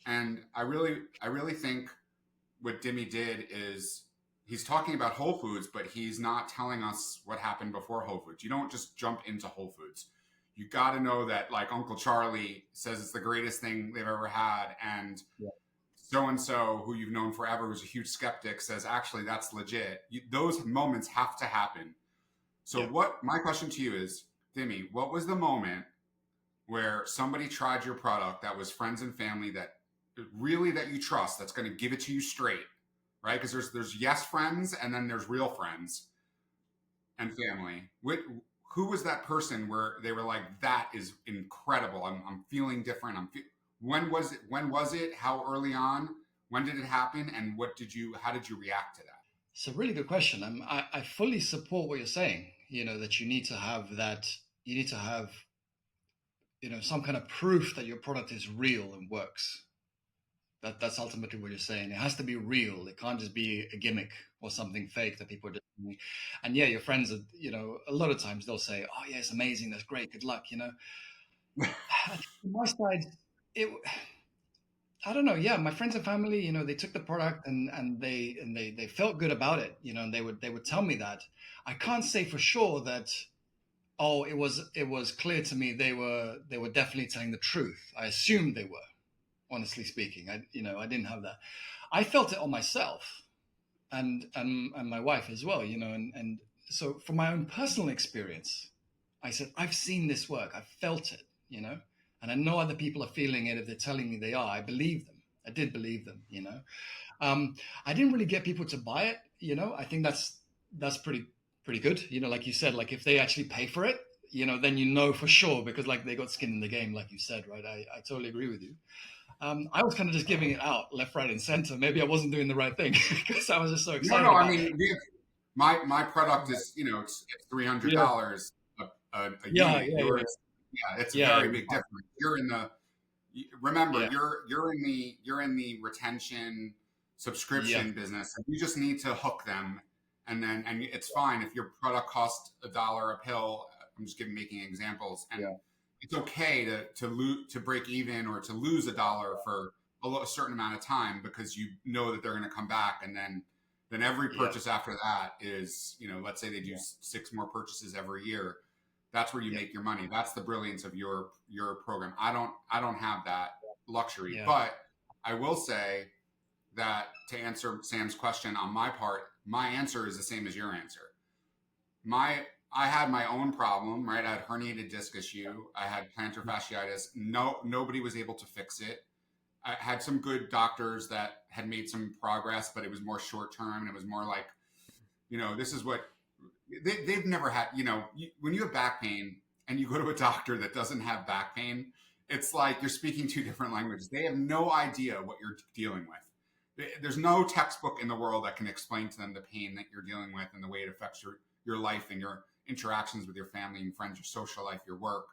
And I really think what Dimi did is, he's talking about Whole Foods, but he's not telling us what happened before Whole Foods. You don't just jump into Whole Foods. You got to know that, like, Uncle Charlie says it's the greatest thing they've ever had. And so-and-so, who you've known forever, who's a huge skeptic, says, actually, that's legit. Those moments have to happen. So what my question to you is, Dimi, what was the moment where somebody tried your product that was friends and family that you trust, that's going to give it to you straight? Right? Because there's yes friends, and then there's real friends and family. Who was that person where they were like, that is incredible, I'm feeling different, when was it, how early on, when did it happen, and how did you react to that? It's a really good question. I fully support what you're saying, that you need to have some kind of proof that your product is real and works. That's ultimately what you're saying. It has to be real. It can't just be a gimmick or something fake that people are just doing. And your friends are, a lot of times they'll say, oh yeah, it's amazing, that's great, good luck, On my side, I don't know. Yeah, my friends and family, they took the product and they felt good about it, and they would tell me that. I can't say for sure that, oh, it was clear to me they were definitely telling the truth. I assumed they were. Honestly speaking, I didn't have that. I felt it on myself, and my wife as well, and so from my own personal experience, I said, I've seen this work, I've felt it, and I know other people are feeling it. If they're telling me they are, I believe them. I did believe them, I didn't really get people to buy it, I think that's pretty good, like you said, like if they actually pay for it, then for sure, because like they got skin in the game, like you said, right? I totally agree with you. I was kind of just giving it out left, right, and center. Maybe I wasn't doing the right thing because I was just so excited. No, I mean, my product is, it's $300 a unit. It's a very big difference. Remember, you're in the retention subscription business. You just need to hook them, and it's fine if your product costs $1 a pill. I'm just making examples, and it's okay to break even or to lose $1 for a certain amount of time, because you know that they're going to come back, and then every purchase after that is, let's say they do 6 more purchases every year. That's where you make your money. That's the brilliance of your program. I don't have that luxury, but I will say that, to answer Sam's question on my part, my answer is the same as your answer. My I had my own problem, right? I had herniated disc issue. I had plantar fasciitis. Nobody was able to fix it. I had some good doctors that had made some progress, but it was more short term. And it was more like, this is what they've never had. When you have back pain and you go to a doctor that doesn't have back pain, it's like you're speaking two different languages. They have no idea what you're dealing with. There's no textbook in the world that can explain to them the pain that you're dealing with and the way it affects your life and your interactions with your family and friends, your social life, your work.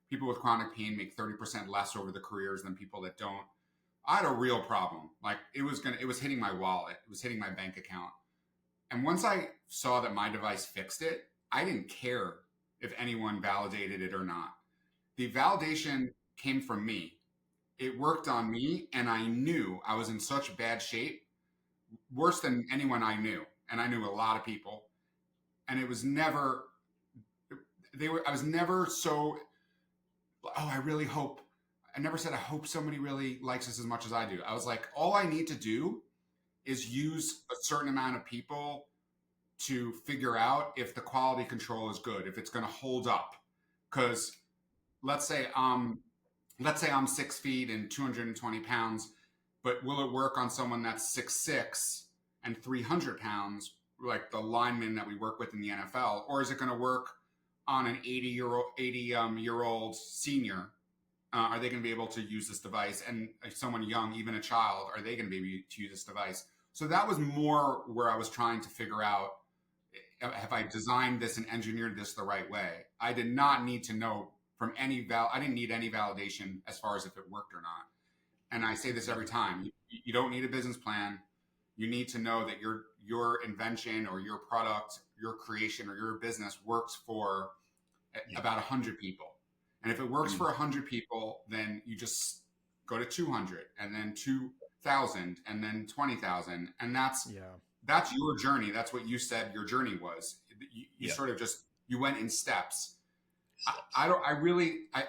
People with chronic pain make 30% less over the careers than people that don't. I had a real problem. Like it was hitting my wallet. It was hitting my bank account. And once I saw that my device fixed it, I didn't care if anyone validated it or not. The validation came from me. It worked on me, and I knew I was in such bad shape, worse than anyone I knew. And I knew a lot of people. And it was never, I was never so, I really hope, I never said, I hope somebody really likes this as much as I do. I was like, all I need to do is use a certain amount of people to figure out if the quality control is good, if it's going to hold up. Because let's say I'm 6 feet and 220 pounds, but will it work on someone that's 6'6" and 300 pounds, like the linemen that we work with in the NFL? Or is it going to work on an 80-year-old senior? Are they going to be able to use this device? And someone young, even a child, are they going to be able to use this device? So that was more where I was trying to figure out, have I designed this and engineered this the right way? I did not need to know from I didn't need any validation as far as if it worked or not. And I say this every time, you don't need a business plan. You need to know that your invention or your product, your creation or your business works for about 100 people. And if it works for 100 people, then you just go to 200 and then 2,000 and then 20,000. And that's your journey. That's what you said your journey was. You sort of you went in steps.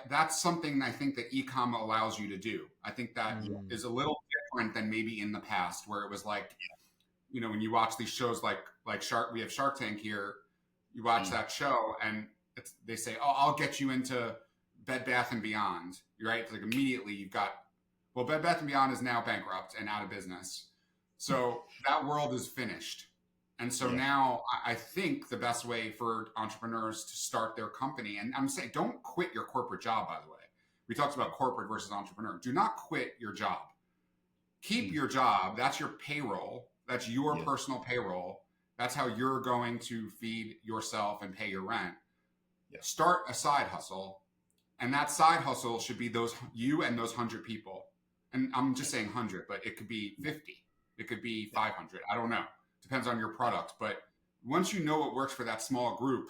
That's something I think that e-com allows you to do. I think that is a little different than maybe in the past where it was like, when you watch these shows like Shark, we have Shark Tank here, you watch that show and they say, oh, I'll get you into Bed Bath & Beyond, right? It's like immediately you've got, well, Bed Bath & Beyond is now bankrupt and out of business. So that world is finished. And so now I think the best way for entrepreneurs to start their company, and I'm saying, don't quit your corporate job, by the way. We talked about corporate versus entrepreneur. Do not quit your job. Keep your job. That's your payroll. That's your personal payroll. That's how you're going to feed yourself and pay your rent. Start a side hustle. And that side hustle should be you and those 100 people. And I'm just saying 100, but it could be 50. It could be 500. I don't know. Depends on your product. But once you know what works for that small group,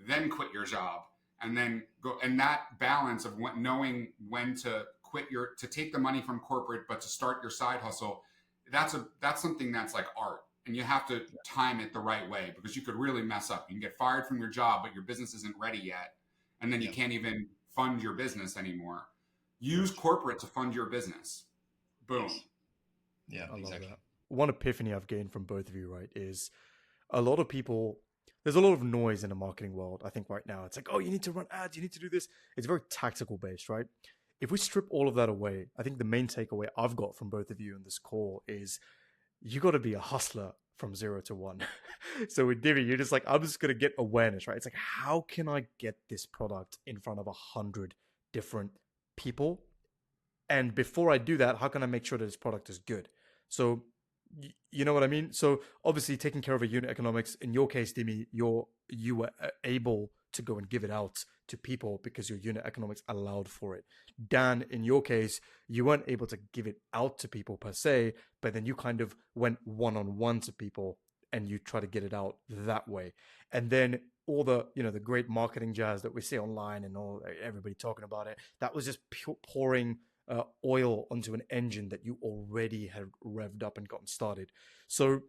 then quit your job and then go. And that balance of knowing when to quit to take the money from corporate, but to start your side hustle, that's something that's like art. And you have to time it the right way because you could really mess up. You can get fired from your job, but your business isn't ready yet. And then you can't even fund your business anymore. Use corporate to fund your business. Boom. Yeah, I exactly. love that. One epiphany I've gained from both of you, right, is a lot of people, there's a lot of noise in the marketing world. I think right now it's like, oh, you need to run ads, you need to do this. It's very tactical based, right? If we strip all of that away, I think the main takeaway I've got from both of you in this call is you got to be a hustler from 0 to 1. So with Dimi, you're just like, I'm just going to get awareness, right? It's like, how can I get this product in front of 100 different people? And before I do that, how can I make sure that this product is good? So you know what I mean? So obviously taking care of a unit economics, in your case, Dimi, you were able to go and give it out to people because your unit economics allowed for it. Dan, in your case, you weren't able to give it out to people per se, but then you kind of went one-on-one to people and you try to get it out that way. And then all the, the great marketing jazz that we see online and everybody talking about it, that was just pouring oil onto an engine that you already had revved up and gotten started. So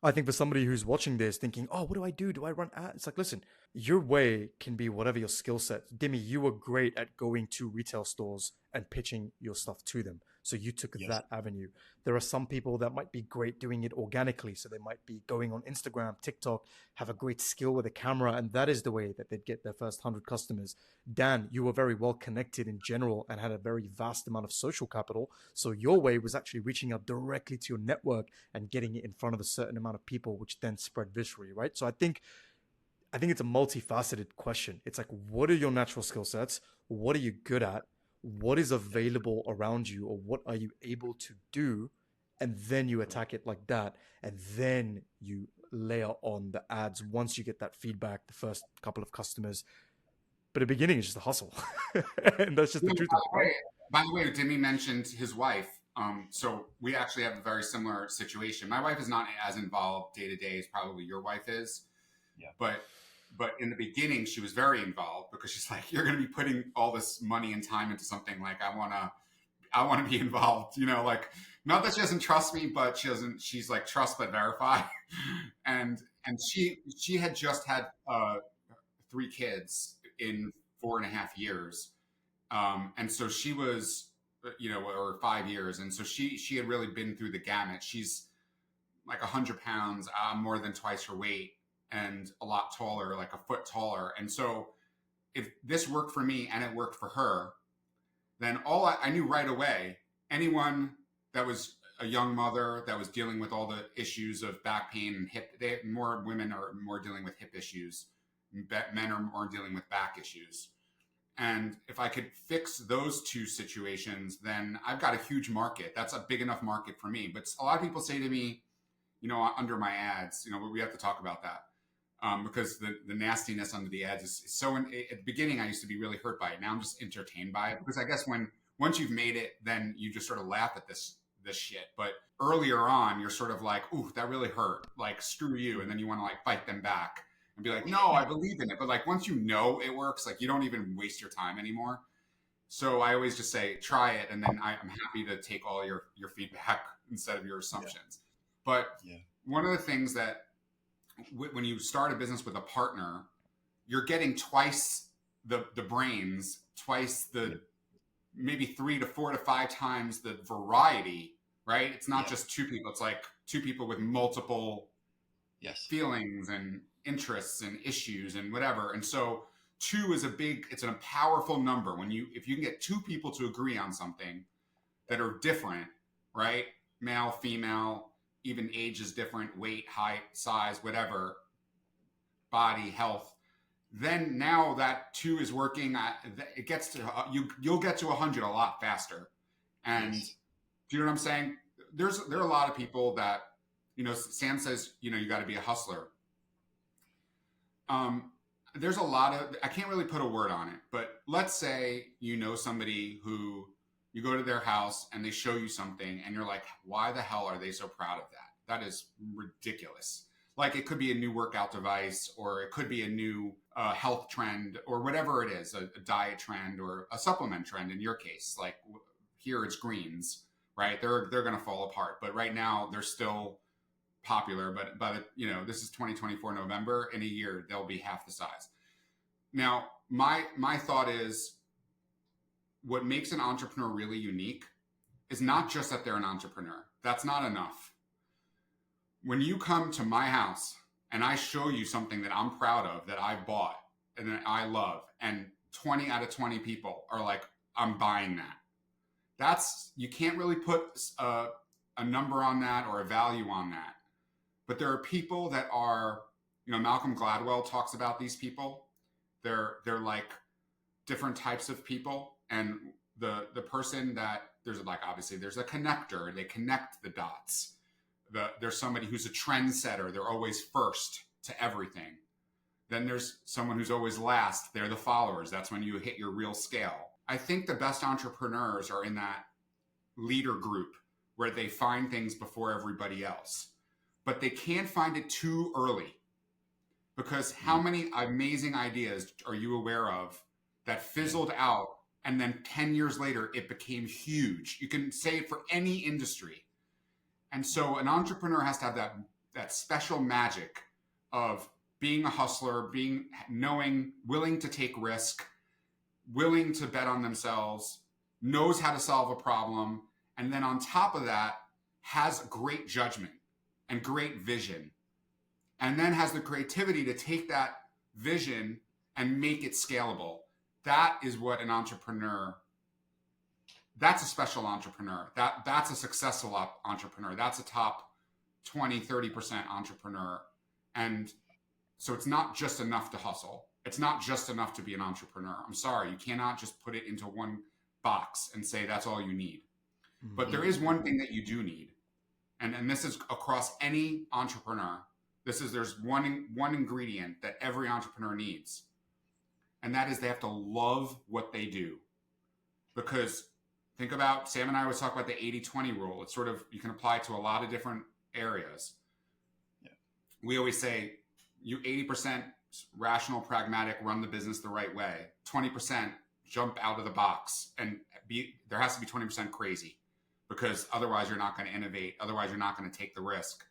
I think for somebody who's watching this thinking, oh, what do I do? Do I run ads? It's like, listen, your way can be whatever your skill set. Dimi, you were great at going to retail stores and pitching your stuff to them. So you took Yes. that avenue. There are some people that might be great doing it organically. So they might be going on Instagram, TikTok, have a great skill with a camera, and that is the way that they'd get their first 100 customers. Dan, you were very well connected in general and had a very vast amount of social capital. So your way was actually reaching out directly to your network and getting it in front of a certain amount of people, which then spread viscerally, right? So I think it's a multifaceted question. It's like, what are your natural skill sets? What are you good at? What is available around you, or what are you able to do? And then you attack it like that. And then you layer on the ads once you get that feedback, the first couple of customers. But the beginning is just a hustle. And that's just the truth of it, right? By the way, Dimi mentioned his wife. So we actually have a very similar situation. My wife is not as involved day to day as probably your wife is. Yeah. But in the beginning, she was very involved because she's like, you're going to be putting all this money and time into something. Like, I want to be involved, like, not that she doesn't trust me, but she's like, trust but verify. and she had just had 3 kids in 4.5 years. And so she was, or 5 years. And so she had really been through the gamut. She's like 100 pounds, more than twice her weight, and a lot taller, like a foot taller. And so if this worked for me and it worked for her, then I knew right away, anyone that was a young mother that was dealing with all the issues of back pain and hip, women are more dealing with hip issues. Men are more dealing with back issues. And if I could fix those 2 situations, then I've got a huge market. That's a big enough market for me. But a lot of people say to me, under my ads, we have to talk about that. Because the nastiness under the ads is so, at the beginning, I used to be really hurt by it. Now I'm just entertained by it, because I guess once you've made it, then you just sort of laugh at this shit. But earlier on, you're sort of like, ooh, that really hurt. Like, screw you. And then you want to like fight them back and be like, no, I believe in it. But like, once you know it works, like, you don't even waste your time anymore. So I always just say, try it. And then I'm happy to take all your feedback instead of your assumptions. Yeah. But one of the things that, when you start a business with a partner, you're getting twice the brains, twice the, maybe 3 to 4 to 5 times the variety, right? It's not just 2 people. It's like 2 people with multiple feelings and interests and issues and whatever. And so 2 is it's a powerful number. If you can get 2 people to agree on something that are different, right? Male, female, even age is different, weight, height, size, whatever, body, health, then now that 2 is working, it gets to, you'll get to 100 a lot faster. And do you know what I'm saying? There are a lot of people that, Sam says, you got to be a hustler. There's a lot of, I can't really put a word on it, but let's say, somebody who, you go to their house and they show you something and you're like, why the hell are they so proud of that? That is ridiculous. Like, it could be a new workout device, or it could be a new health trend, or whatever it is, a diet trend or a supplement trend in your case. Like, here it's greens, right? They're going to fall apart. But right now they're still popular. But this is 2024 November. In a year, they'll be half the size. Now, my thought is, what makes an entrepreneur really unique is not just that they're an entrepreneur. That's not enough. When you come to my house and I show you something that I'm proud of, that I bought and that I love, and 20 out of 20 people are like, I'm buying that. You can't really put a number on that or a value on that. But there are people that are, Malcolm Gladwell talks about these people. They're like different types of people. And the person that, obviously there's a connector, they connect the dots. There's somebody who's a trendsetter, they're always first to everything. Then there's someone who's always last, they're the followers. That's when you hit your real scale. I think the best entrepreneurs are in that leader group where they find things before everybody else. But they can't find it too early, because how many amazing ideas are you aware of that fizzled out, and then 10 years later, it became huge? You can say it for any industry. And so an entrepreneur has to have that special magic of being a hustler, willing to take risk, willing to bet on themselves, knows how to solve a problem, and then on top of that has great judgment and great vision, and then has the creativity to take that vision and make it scalable. That is what an entrepreneur, that's a special entrepreneur. That's a successful entrepreneur. That's a top 20, 30% entrepreneur. And so it's not just enough to hustle. It's not just enough to be an entrepreneur. I'm sorry, you cannot just put it into one box and say that's all you need. Mm-hmm. But there is one thing that you do need. And this is across any entrepreneur. There's one ingredient that every entrepreneur needs. And that is they have to love what they do. Because think about, Sam and I always talk about the 80-20 rule. It's sort of, you can apply it to a lot of different areas. Yeah. We always say, you 80% rational, pragmatic, run the business the right way. 20% jump out of the box, and there has to be 20% crazy, because otherwise you're not going to innovate. Otherwise you're not going to take the risk.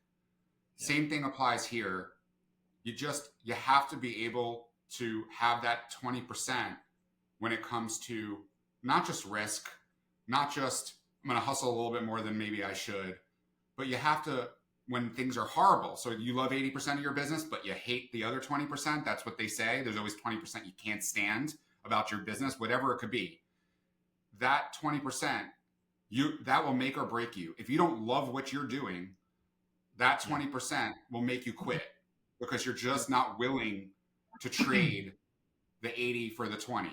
Yeah. Same thing applies here. You have to be able to have that 20% when it comes to not just risk, not just I'm going to hustle a little bit more than maybe I should, but you have to, when things are horrible. So you love 80% of your business, but you hate the other 20%. That's what they say. There's always 20% you can't stand about your business, whatever it could be. That 20%, that will make or break you. If you don't love what you're doing, that 20% will make you quit, because you're just not willing to trade the 80 for the 20.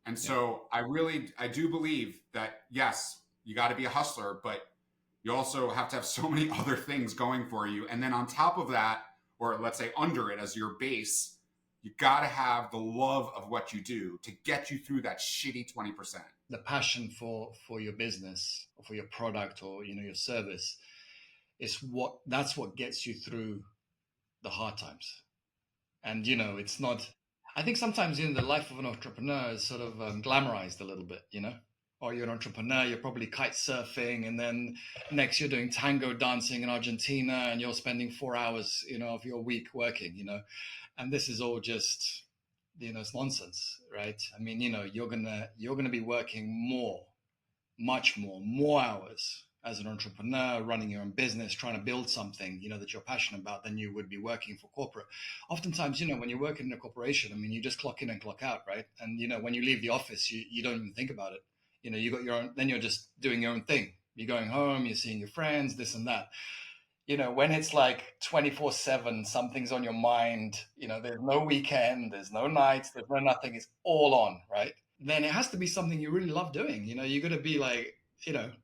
And so I do believe that, yes, you got to be a hustler, but you also have to have so many other things going for you. And then on top of that, or let's say under it as your base, you got to have the love of what you do to get you through that shitty 20%. The passion for your business or for your product or, your service that's what gets you through the hard times. And, it's not, I think sometimes, the life of an entrepreneur is sort of glamorized a little bit, or you're an entrepreneur, you're probably kite surfing, and then next you're doing tango dancing in Argentina, and you're spending 4 hours, of your week working, and this is all just, it's nonsense, right? I mean, you're gonna be working much more hours as an entrepreneur, running your own business, trying to build something, that you're passionate about, than you would be working for corporate. Oftentimes, when you're working in a corporation, I mean, you just clock in and clock out, right? And, when you leave the office, you don't even think about it. You got your own, then you're just doing your own thing. You're going home, you're seeing your friends, this and that. When it's like 24/7, something's on your mind, there's no weekend, there's no nights, there's no nothing, it's all on, right? Then it has to be something you really love doing. You got to be like,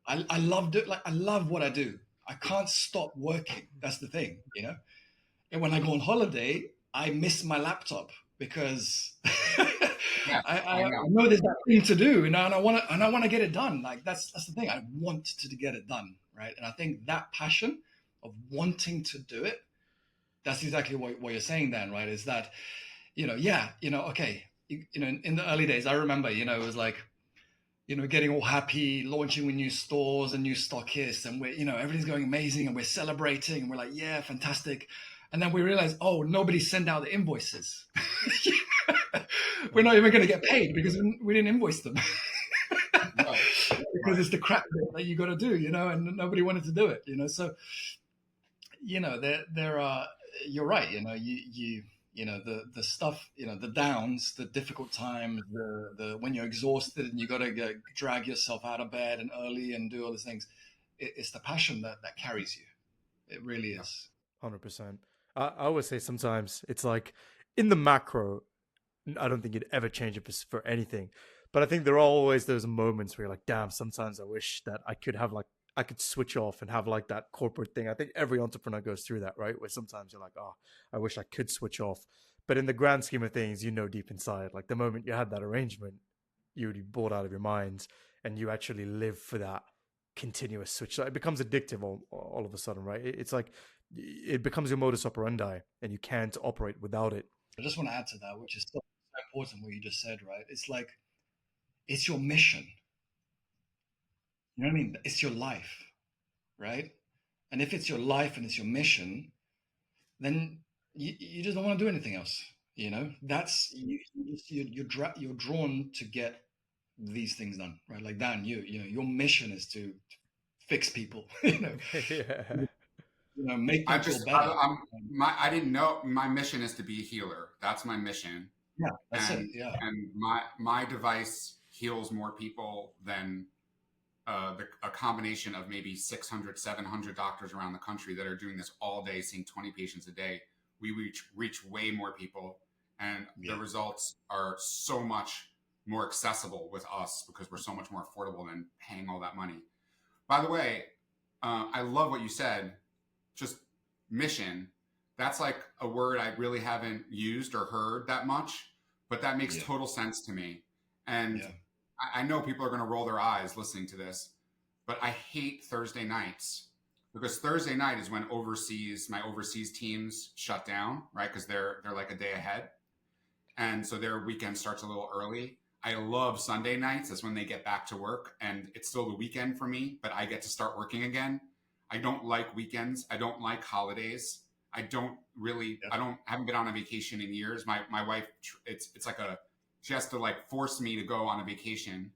I love I love what I do. I can't stop working. That's the thing, And when I go on holiday, I miss my laptop because I know there's that thing to do, and I want to get it done. Like that's the thing. I want to get it done, right? And I think that passion of wanting to do it, that's exactly what you're saying, Dan, right? Is that, okay, in the early days, I remember, it was like, getting all happy, launching with new stores and new stockists, and we're, everything's going amazing, and we're celebrating, and we're like, yeah, fantastic. And then we realize, oh, nobody sent out the invoices. We're not even going to get paid because we didn't invoice them. Because it's the crap that you got to do, and nobody wanted to do it, So, there are, you're right, the stuff, the downs, the difficult times, the when you're exhausted and you got to drag yourself out of bed and early and do all these things. It's the passion that carries you. It really is. 100%. I always say sometimes it's like in the macro, I don't think you'd ever change it for anything. But I think there are always those moments where you're like, damn, sometimes I wish that I could switch off and have like that corporate thing. I think every entrepreneur goes through that, right? Where sometimes you're like, oh, I wish I could switch off. But in the grand scheme of things, deep inside, like the moment you had that arrangement, you would be bored out of your mind, and you actually live for that continuous switch. So it becomes addictive all of a sudden, right? It's like it becomes your modus operandi, and you can't operate without it. I just want to add to that, which is so important, what you just said, right? It's like, it's your mission. You know what I mean? It's your life, right? And if it's your life and it's your mission, then you just don't want to do anything else. That's you're drawn to get these things done, right? Like Dan, your mission is to fix people, Yeah. make I them feel just, better. I didn't know my mission is to be a healer. That's my mission. Yeah, that's it. And, Yeah, my device heals more people than a combination of maybe 600, 700 doctors around the country that are doing this all day, seeing 20 patients a day. We reach way more people, and the yeah, results are so much more accessible with us because we're so much more affordable than paying all that money. By the way, I love what you said. Just mission. That's like a word I really haven't used or heard that much, but that makes yeah, total sense to me. And yeah, I know people are going to roll their eyes listening to this, but I hate Thursday nights because Thursday night is when my overseas teams shut down, right? Because they're like a day ahead, and so their weekend starts a little early. I love Sunday nights. That's when they get back to work, and it's still the weekend for me, but I get to start working again. I don't like weekends. I don't like holidays. yeah, I haven't been on a vacation in years. My wife, it's like she has to like force me to go on a vacation.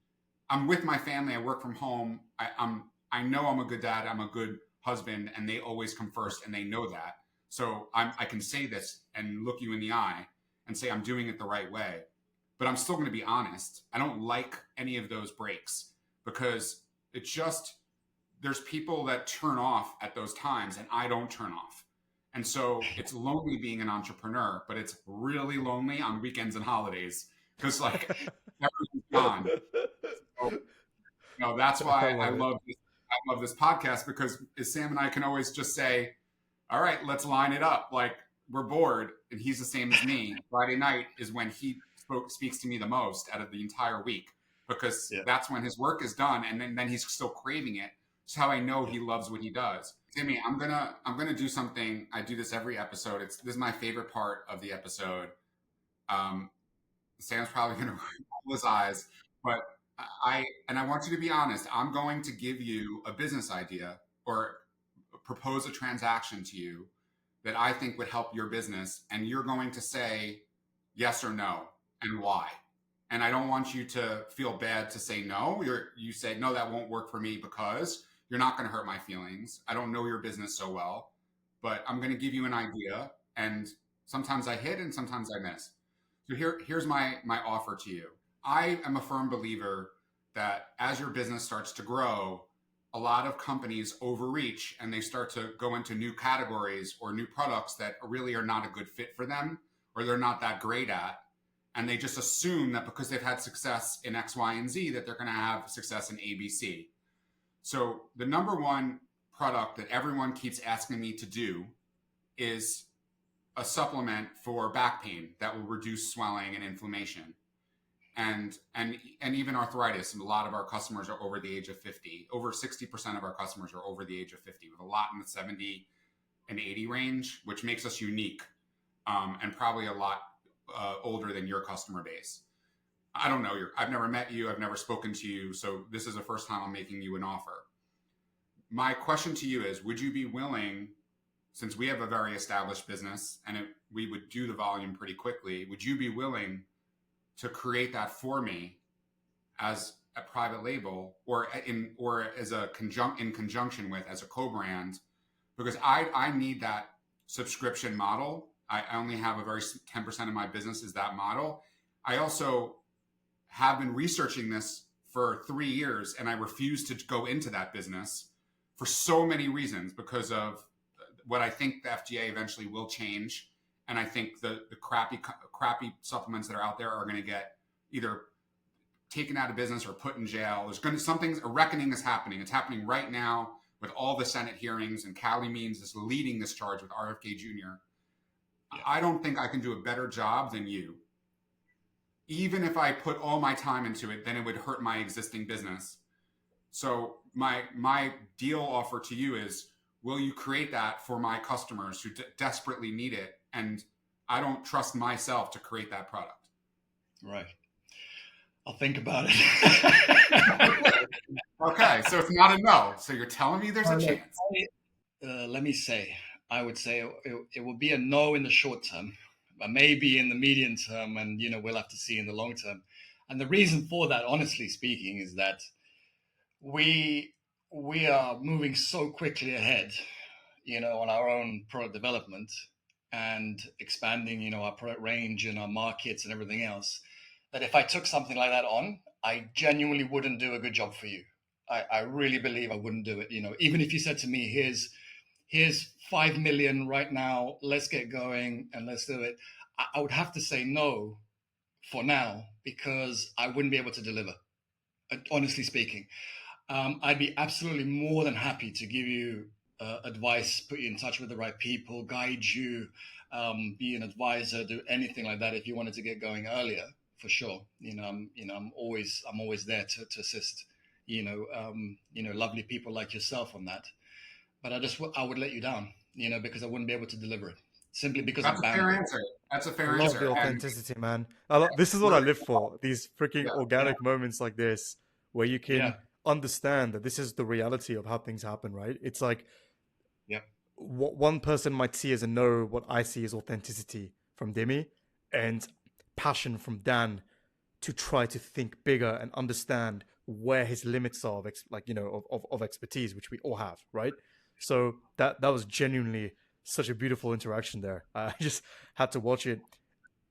I'm with my family. I work from home. I know I'm a good dad. I'm a good husband, and they always come first, and they know that. So I can say this and look you in the eye and say I'm doing it the right way. But I'm still going to be honest. I don't like any of those breaks because it just there's people that turn off at those times, and I don't turn off. And so it's lonely being an entrepreneur, but it's really lonely on weekends and holidays because like everyone's gone. So, that's I why love it. I love this podcast because Sam and I can always just say, all right, let's line it up. Like we're bored, and he's the same as me. Friday night is when he speaks to me the most out of the entire week because yeah, that's when his work is done, and then he's still craving it. It's how I know yeah. he loves what he does. Timmy, I'm gonna do something. I do this every episode. This is my favorite part of the episode. Um, Sam's probably gonna roll his eyes, but I want you to be honest. I'm going to give you a business idea or propose a transaction to you that I think would help your business, and you're going to say yes or no and why. And I don't want you to feel bad to say no. You say no, that won't work for me because you're not going to hurt my feelings. I don't know your business so well, but I'm going to give you an idea, and sometimes I hit and sometimes I miss. So here's my offer to you. I am a firm believer that as your business starts to grow, a lot of companies overreach and they start to go into new categories or new products that really are not a good fit for them or they're not that great at. And they just assume that because they've had success in X, Y, and Z, that they're going to have success in A, B, C. So the number one product that everyone keeps asking me to do is a supplement for back pain that will reduce swelling and inflammation and even arthritis. And a lot of our customers are over the age of 50. Over 60% of our customers are over the age of 50, with a lot in the 70 and 80 range, which makes us unique, and probably a lot older than your customer base. I don't know. I've never met you. I've never spoken to you. So this is the first time I'm making you an offer. My question to you is, would you be willing, since we have a very established business and we would do the volume pretty quickly, would you be willing to create that for me as a private label or as in conjunction with as a co-brand? Because I need that subscription model. I only have a very 10% of my business is that model. I also have been researching this for 3 years, and I refuse to go into that business for so many reasons because of what I think the FDA eventually will change. And I think the crappy supplements that are out there are going to get either taken out of business or put in jail. A reckoning is happening. It's happening right now with all the Senate hearings, and Callie Means is leading this charge with RFK Jr. Yeah. I don't think I can do a better job than you. Even if I put all my time into it, then it would hurt my existing business. So my deal offer to you is, will you create that for my customers who desperately need it? And I don't trust myself to create that product. Right. I'll think about it. Okay, so it's not a no. So you're telling me there's a chance. Let me say, I would say it will be a no in the short term, but maybe in the medium term, and we'll have to see in the long term. And the reason for that, honestly speaking, is that we we are moving so quickly ahead, on our own product development and expanding, our product range and our markets and everything else, that if I took something like that on, I genuinely wouldn't do a good job for you. I really believe I wouldn't do it. Even if you said to me, here's 5 million right now, let's get going and let's do it. I would have to say no for now because I wouldn't be able to deliver, honestly speaking. I'd be absolutely more than happy to give you advice, put you in touch with the right people, guide you, be an advisor, do anything like that if you wanted to get going earlier, for sure. I'm always there to assist. Lovely people like yourself on that. But I would let you down, because I wouldn't be able to deliver it simply because of That's a fair bandwidth. answer. That's a I fair love the answer. And authenticity, man. This is what I we're, live for. These freaking yeah, organic moments like this, where you can Yeah, understand that this is the reality of how things happen, right? It's like yeah, what one person might see as a no, what I see as authenticity from Dimi, and passion from Dan to try to think bigger and understand where his limits are of expertise, which we all have, right? So that was genuinely such a beautiful interaction there. I just had to watch it.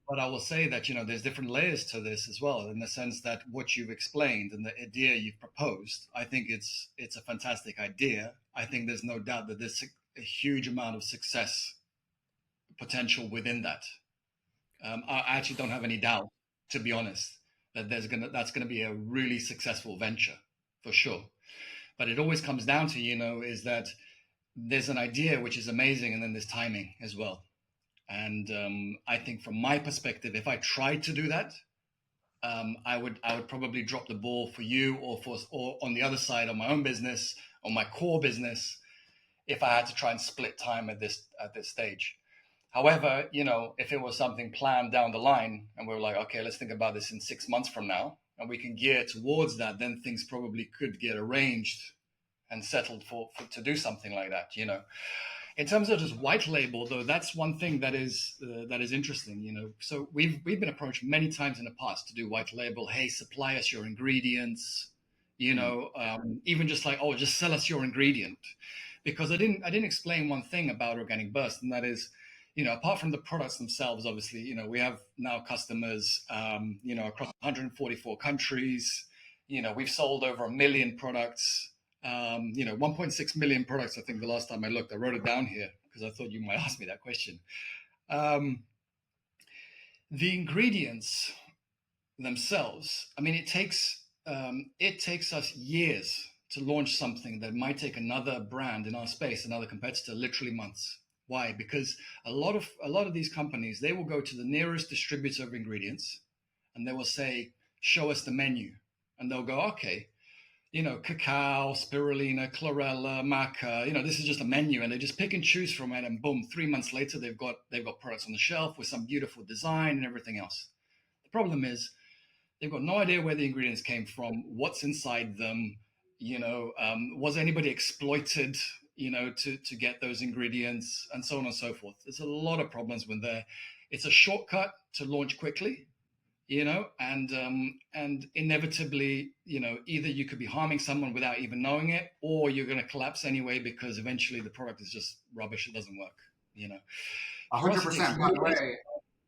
but I will say that, there's different layers to this as well, in the sense that what you've explained and the idea you've proposed, I think it's a fantastic idea. I think there's no doubt that there's a huge amount of success potential within that. I actually don't have any doubt, to be honest, that that's gonna be a really successful venture for sure. But it always comes down to, is that there's an idea which is amazing, and then there's timing as well. And I think from my perspective, if I tried to do that, I would probably drop the ball for you, or on the other side of my own business, on my core business, if I had to try and split time at this stage. However, if it was something planned down the line, and we were like, okay, let's think about this in 6 months from now, and we can gear towards that, then things probably could get arranged and settled for to do something like that. In terms of just white label, though, that's one thing that is interesting. So we've been approached many times in the past to do white label. Hey, supply us your ingredients. Even just like, oh, just sell us your ingredient, because I didn't explain one thing about Organic Burst, and that is, apart from the products themselves, obviously, we have now customers, across 144 countries. We've sold over 1 million products. 1.6 million products. I think the last time I looked, I wrote it down here because I thought you might ask me that question. The ingredients themselves. I mean, it takes us years to launch something that might take another brand in our space, another competitor, literally months. Why? Because a lot of these companies, they will go to the nearest distributor of ingredients, and they will say, "Show us the menu," and they'll go, "Okay, cacao, spirulina, chlorella, maca. This is just a menu," and they just pick and choose from it, and boom, 3 months later, they've got products on the shelf with some beautiful design and everything else. The problem is they've got no idea where the ingredients came from, what's inside them. Was anybody exploited? To get those ingredients, and so on and so forth. There's a lot of problems with there. It's a shortcut to launch quickly, and inevitably, either you could be harming someone without even knowing it, or you're going to collapse anyway because eventually the product is just rubbish. It doesn't work. For us, it takes 100%. years.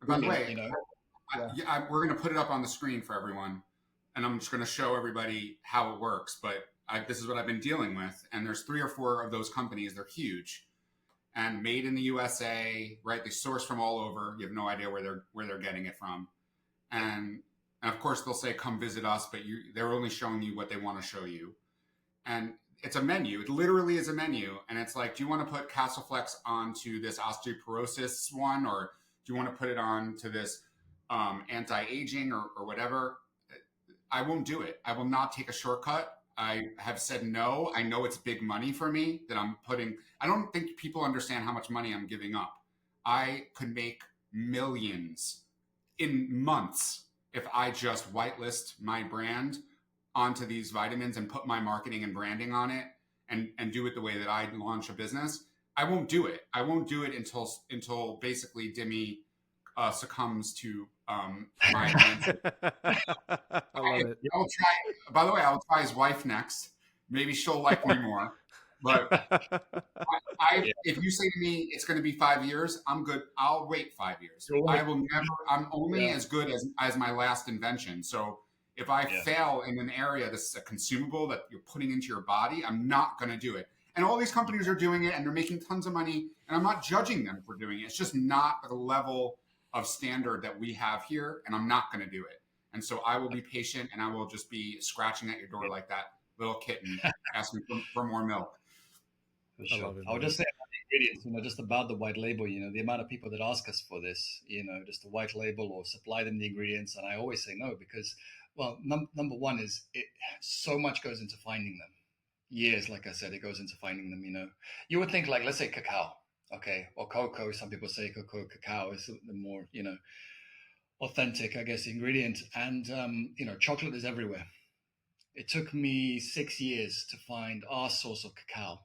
By the Brilliant. way, we're going to put it up on the screen for everyone, and I'm just going to show everybody how it works. But this is what I've been dealing with, and there's 3 or 4 of those companies. They're huge and made in the USA, right? They source from all over. You have no idea where they're getting it from, and of course they'll say, "Come visit us," but they're only showing you what they want to show you, and it's a menu. It literally is a menu, and it's like, do you want to put Castleflex onto this osteoporosis one, or do you want to put it on to this anti-aging or whatever? I won't do it. I will not take a shortcut. I have said no. I know it's big money for me that I'm putting. I don't think people understand how much money I'm giving up. I could make millions in months if I just whitelist my brand onto these vitamins and put my marketing and branding on it, and do it the way that I launch a business. I won't do it. I won't do it until basically Dimi succumbs to my answer. I love it. I'll try. By the way, I'll try his wife next, maybe she'll like me more. But Yeah. if you say to me it's going to be 5 years, I'm good. I'll wait 5 years. You're I right. will never. I'm only Yeah. as good as my last invention. So if I Yeah. fail in an area that's a consumable that you're putting into your body, I'm not going to do it. And all these companies are doing it, and they're making tons of money. And I'm not judging them for doing it. It's just not the level of standard that we have here, and I'm not going to do it. And so I will be patient, and I will just be scratching at your door like that little kitten asking for more milk. For I sure. love it, I would man. just say about the ingredients, just about the white label, the amount of people that ask us for this, just a white label or supply them the ingredients. And I always say no because, well, number one is so much goes into finding them. Years, like I said, it goes into finding them. You would think like, let's say cacao, okay, or cocoa. Some people say cacao is the more, authentic, I guess, ingredient. And, chocolate is everywhere. It took me 6 years to find our source of cacao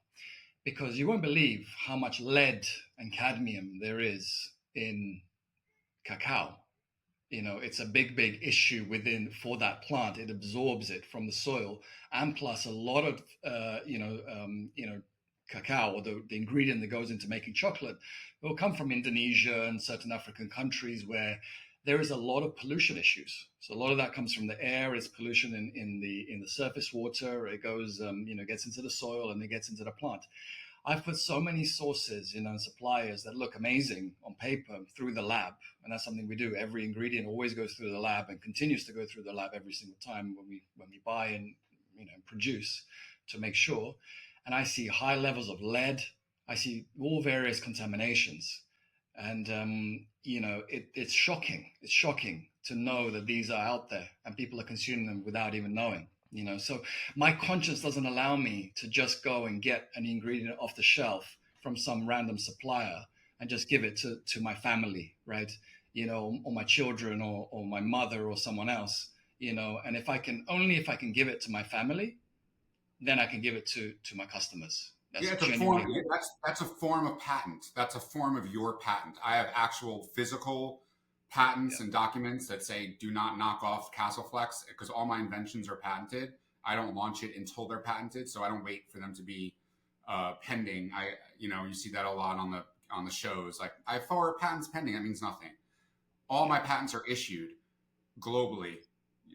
because you won't believe how much lead and cadmium there is in cacao. It's a big issue for that plant. It absorbs it from the soil, and plus a lot of cacao, or the ingredient that goes into making chocolate, will come from Indonesia and certain African countries where there is a lot of pollution issues. So a lot of that comes from the air. It's pollution in the surface water. It goes gets into the soil and it gets into the plant. I've put so many sources, suppliers that look amazing on paper through the lab. And that's something we do. Every ingredient always goes through the lab and continues to go through the lab every single time when we buy and produce, to make sure. And I see high levels of lead. I see all various contaminations. And it's shocking. It's shocking to know that these are out there and people are consuming them without even knowing. So my conscience doesn't allow me to just go and get an ingredient off the shelf from some random supplier and just give it to my family, right? Or my children, or my mother, or someone else. And if I can give it to my family, then I can give it to my customers. Yeah, That's it's a genuinely. form. That's a form of patent. That's a form of your patent. I have actual physical Yeah. patents and documents that say do not knock off Castleflex because all my inventions are patented. I don't launch it until they're patented, so I don't wait for them to be pending. You see that a lot on the shows. Like I have 4 patents pending. That means nothing. All my patents are issued globally.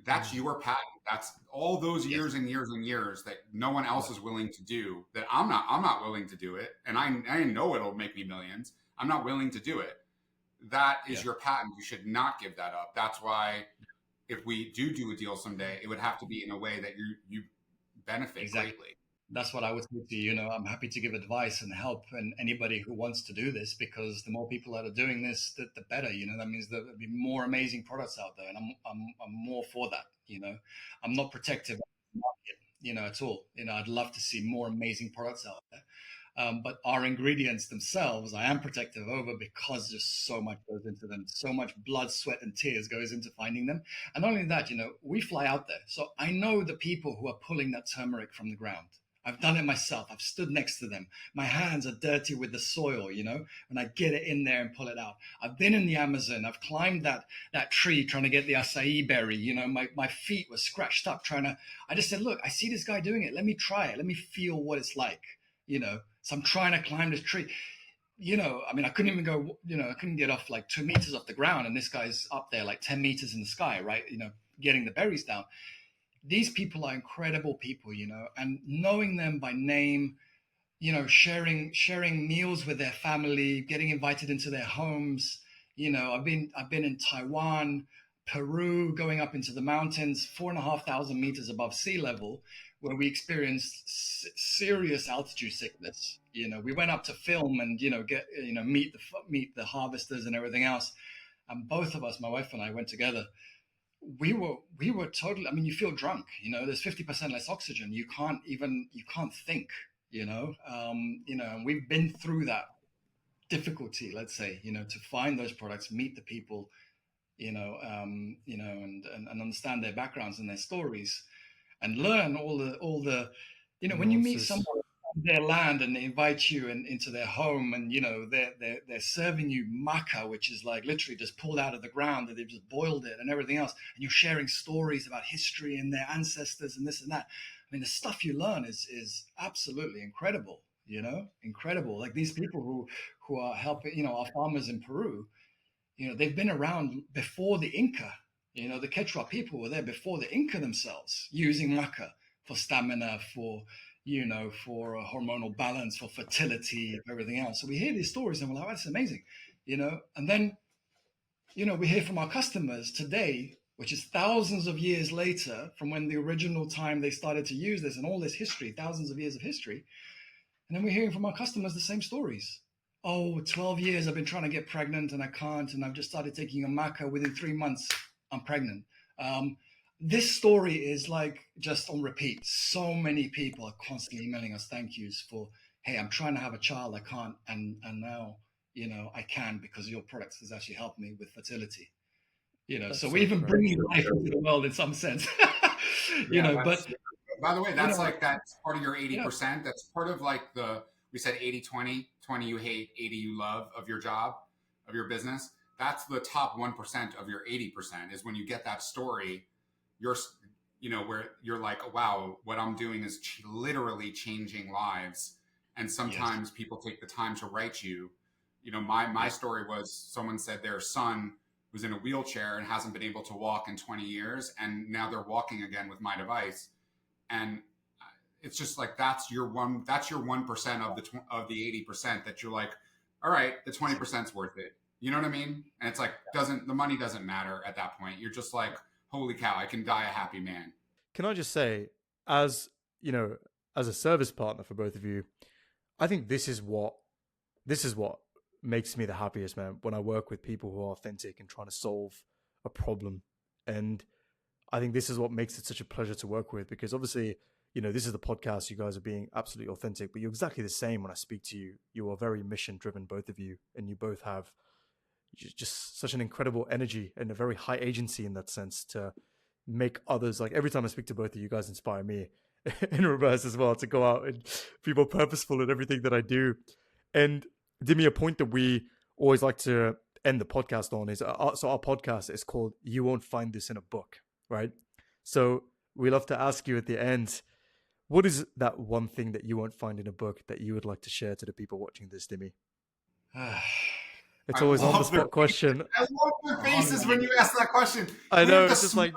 That's your patent. That's all those Yes. years and years and years that no one else is willing to do. That I'm not willing to do it, and I know it'll make me millions. I'm not willing to do it. That is Yeah. your patent. You should not give that up. That's why if we do a deal someday, it would have to be in a way that you benefit Exactly. greatly. That's what I would say to you. I'm happy to give advice and help, and anybody who wants to do this, because the more people that are doing this, the better. That means there'll be more amazing products out there, and I'm more for that. I'm not protective of the market, at all. I'd love to see more amazing products out there. But our ingredients themselves, I am protective over, because just so much goes into them. So much blood, sweat, and tears goes into finding them. And not only that, we fly out there. So I know the people who are pulling that turmeric from the ground. I've done it myself. I've stood next to them. My hands are dirty with the soil, when I get it in there and pull it out. I've been in the Amazon. I've climbed that tree trying to get the acai berry. My feet were scratched up I just said, look, I see this guy doing it. Let me try it. Let me feel what it's like, So I'm trying to climb this tree. I couldn't even go, I couldn't get off like 2 meters off the ground. And this guy's up there like 10 meters in the sky, right? Getting the berries down. These people are incredible people, and knowing them by name, sharing meals with their family, getting invited into their homes. I've been in Taiwan, Peru, going up into the mountains, 4,500 meters above sea level, where we experienced serious altitude sickness. We went up to film and get meet the harvesters and everything else. And both of us, my wife and I, went together. We were totally. You feel drunk. There's 50% less oxygen. You can't think. And we've been through that difficulty, let's say, to find those products, meet the people, and understand their backgrounds and their stories, and learn all the when you meet someone on their land and they invite you into their home, and they're serving you maca, which is like literally just pulled out of the ground, that they've just boiled it and everything else, and you're sharing stories about history and their ancestors and this and that. mean, the stuff you learn is absolutely incredible. Incredible. Like these people who are helping, our farmers in Peru, they've been around before the Inca. The Quechua people were there before the Inca themselves, using maca for stamina, for hormonal balance, for fertility, everything else. So we hear these stories and we're like, oh, that's amazing, and then, we hear from our customers today, which is thousands of years later from when the original time they started to use this and all this history, thousands of years of history. And then we're hearing from our customers the same stories. Oh, 12 years I've been trying to get pregnant and I can't, and I've just started taking a maca. Within 3 months, I'm pregnant. This story is like just on repeat. So many people are constantly emailing us thank yous for, hey, I'm trying to have a child, I can't, and now, I can because your product has actually helped me with fertility. So we even bring life into the world in some sense. But by the way, that's that's part of your 80%. That's part of like we said 80-20, 20 you hate, 80 you love of your job, of your business. That's the top 1% of your 80% is when you get that story, where you're like, wow, what I'm doing is literally changing lives. And sometimes people take the time to write you. My story was someone said their son was in a wheelchair and hasn't been able to walk in 20 years. And now they're walking again with my device. And it's just like, that's your 1% of the 80% that you're like, all right, the 20%'s worth it. You know what I mean? And it's like, the money doesn't matter at that point. You're just like, holy cow, I can die a happy man. Can I just say, as a service partner for both of you, I think this is what makes me the happiest, man, when I work with people who are authentic and trying to solve a problem. And I think this is what makes it such a pleasure to work with, because obviously, this is the podcast. You guys are being absolutely authentic, but you're exactly the same when I speak to you. You are very mission driven, both of you, and you both have just such an incredible energy and a very high agency in that sense to make others, like every time I speak to both of you guys inspire me in reverse as well, to go out and be more purposeful in everything that I do. And Dimi, a point that we always like to end the podcast on is, so our podcast is called You Won't Find This in a Book, right? So we love to ask you at the end, what is that one thing that you won't find in a book that you would like to share to the people watching this, Dimi? It's always on the spot question. I love their faces when you ask that question. I know, it's just like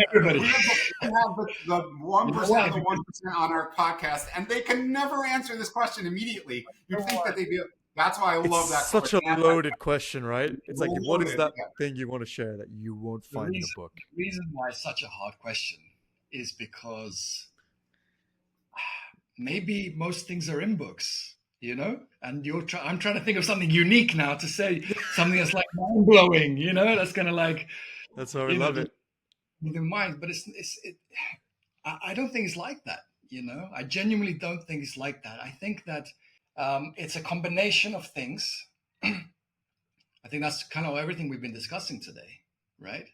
everybody. We have the 1% of the 1% on our podcast, and they can never answer this question immediately. You'd think that they'd be. That's why I love that. It's such a loaded question, right? It's like, what is that thing you want to share that you won't find in a book? The reason why it's such a hard question is because maybe most things are in books, and I'm trying to think of something unique now to say, something that's like mind blowing, that's going to like. That's why we love it. Within mind, but I don't think it's like that. I genuinely don't think it's like that. I think that it's a combination of things. I think that's kind of everything we've been discussing today, right?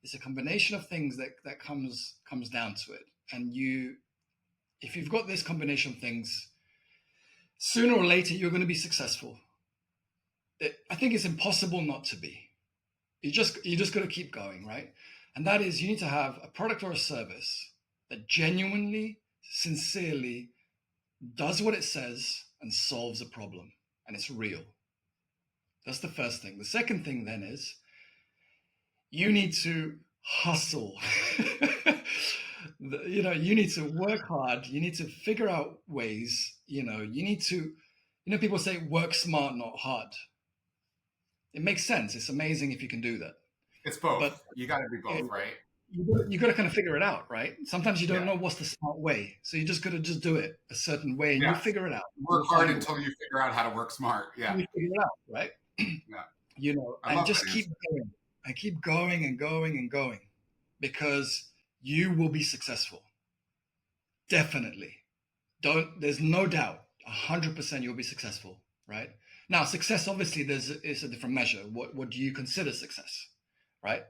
It's a combination of things that comes down to it. And if you've got this combination of things, sooner or later, you're going to be successful. I think it's impossible not to be. You just got to keep going, right? And that is, you need to have a product or a service that genuinely, sincerely does what it says and solves a problem, and it's real. That's the first thing. The second thing then is you need to hustle. You need to work hard. You need to figure out ways. You need to, people say work smart, not hard. It makes sense. It's amazing if you can do that. It's both. But you got to be both, right? You got to kind of figure it out, right? Sometimes you don't know what's the smart way, so you just got to do it a certain way, and you figure it out. Work hard until you figure out how to work smart. Yeah, you figure it out, right? And just keep going, and keep going and going and going, because you will be successful. Definitely, there's no doubt, 100% you'll be successful, right? Now, success obviously is a different measure. What do you consider success, right?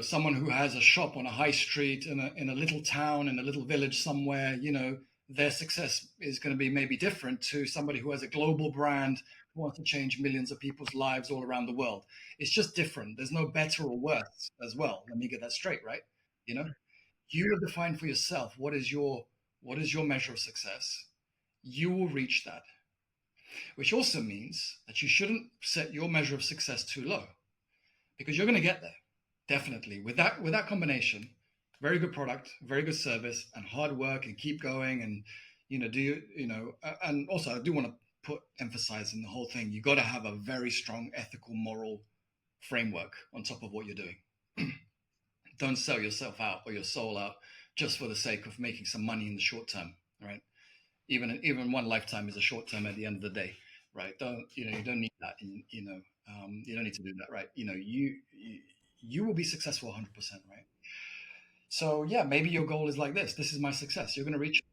Someone who has a shop on a high street in a little town, in a little village somewhere, their success is going to be maybe different to somebody who has a global brand who wants to change millions of people's lives all around the world. It's just different. There's no better or worse as well. Let me get that straight, right? You will define for yourself what is your measure of success. You will reach that, which also means that you shouldn't set your measure of success too low, because you're going to get there definitely with that combination. Very good product, very good service, and hard work, and keep going. And and also I do want to emphasize in the whole thing, you got to have a very strong ethical, moral framework on top of what you're doing. Don't sell yourself out or your soul out just for the sake of making some money in the short term, right? Even one lifetime is a short term at the end of the day, right? You don't need that. You don't need to do that, right? You will be successful 100%, right? So yeah, maybe your goal is like this. This is my success. You're going to reach it.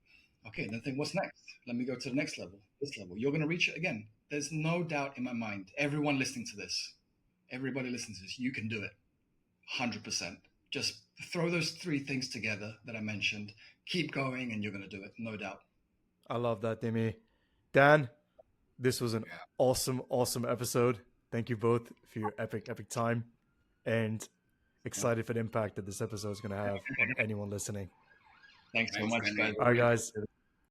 Okay, then think, what's next? Let me go to the next level. This level. You're going to reach it again. There's no doubt in my mind. Everybody listening to this, you can do it. 100%. Just throw those 3 things together that I mentioned. Keep going, and you're going to do it. No doubt. I love that, Dimi. Dan, this was an Yeah. awesome episode. Thank you both for your epic time, and excited for the impact that this episode is going to have on anyone listening. Thanks so Thanks, much, Dimi. guys. All right, guys.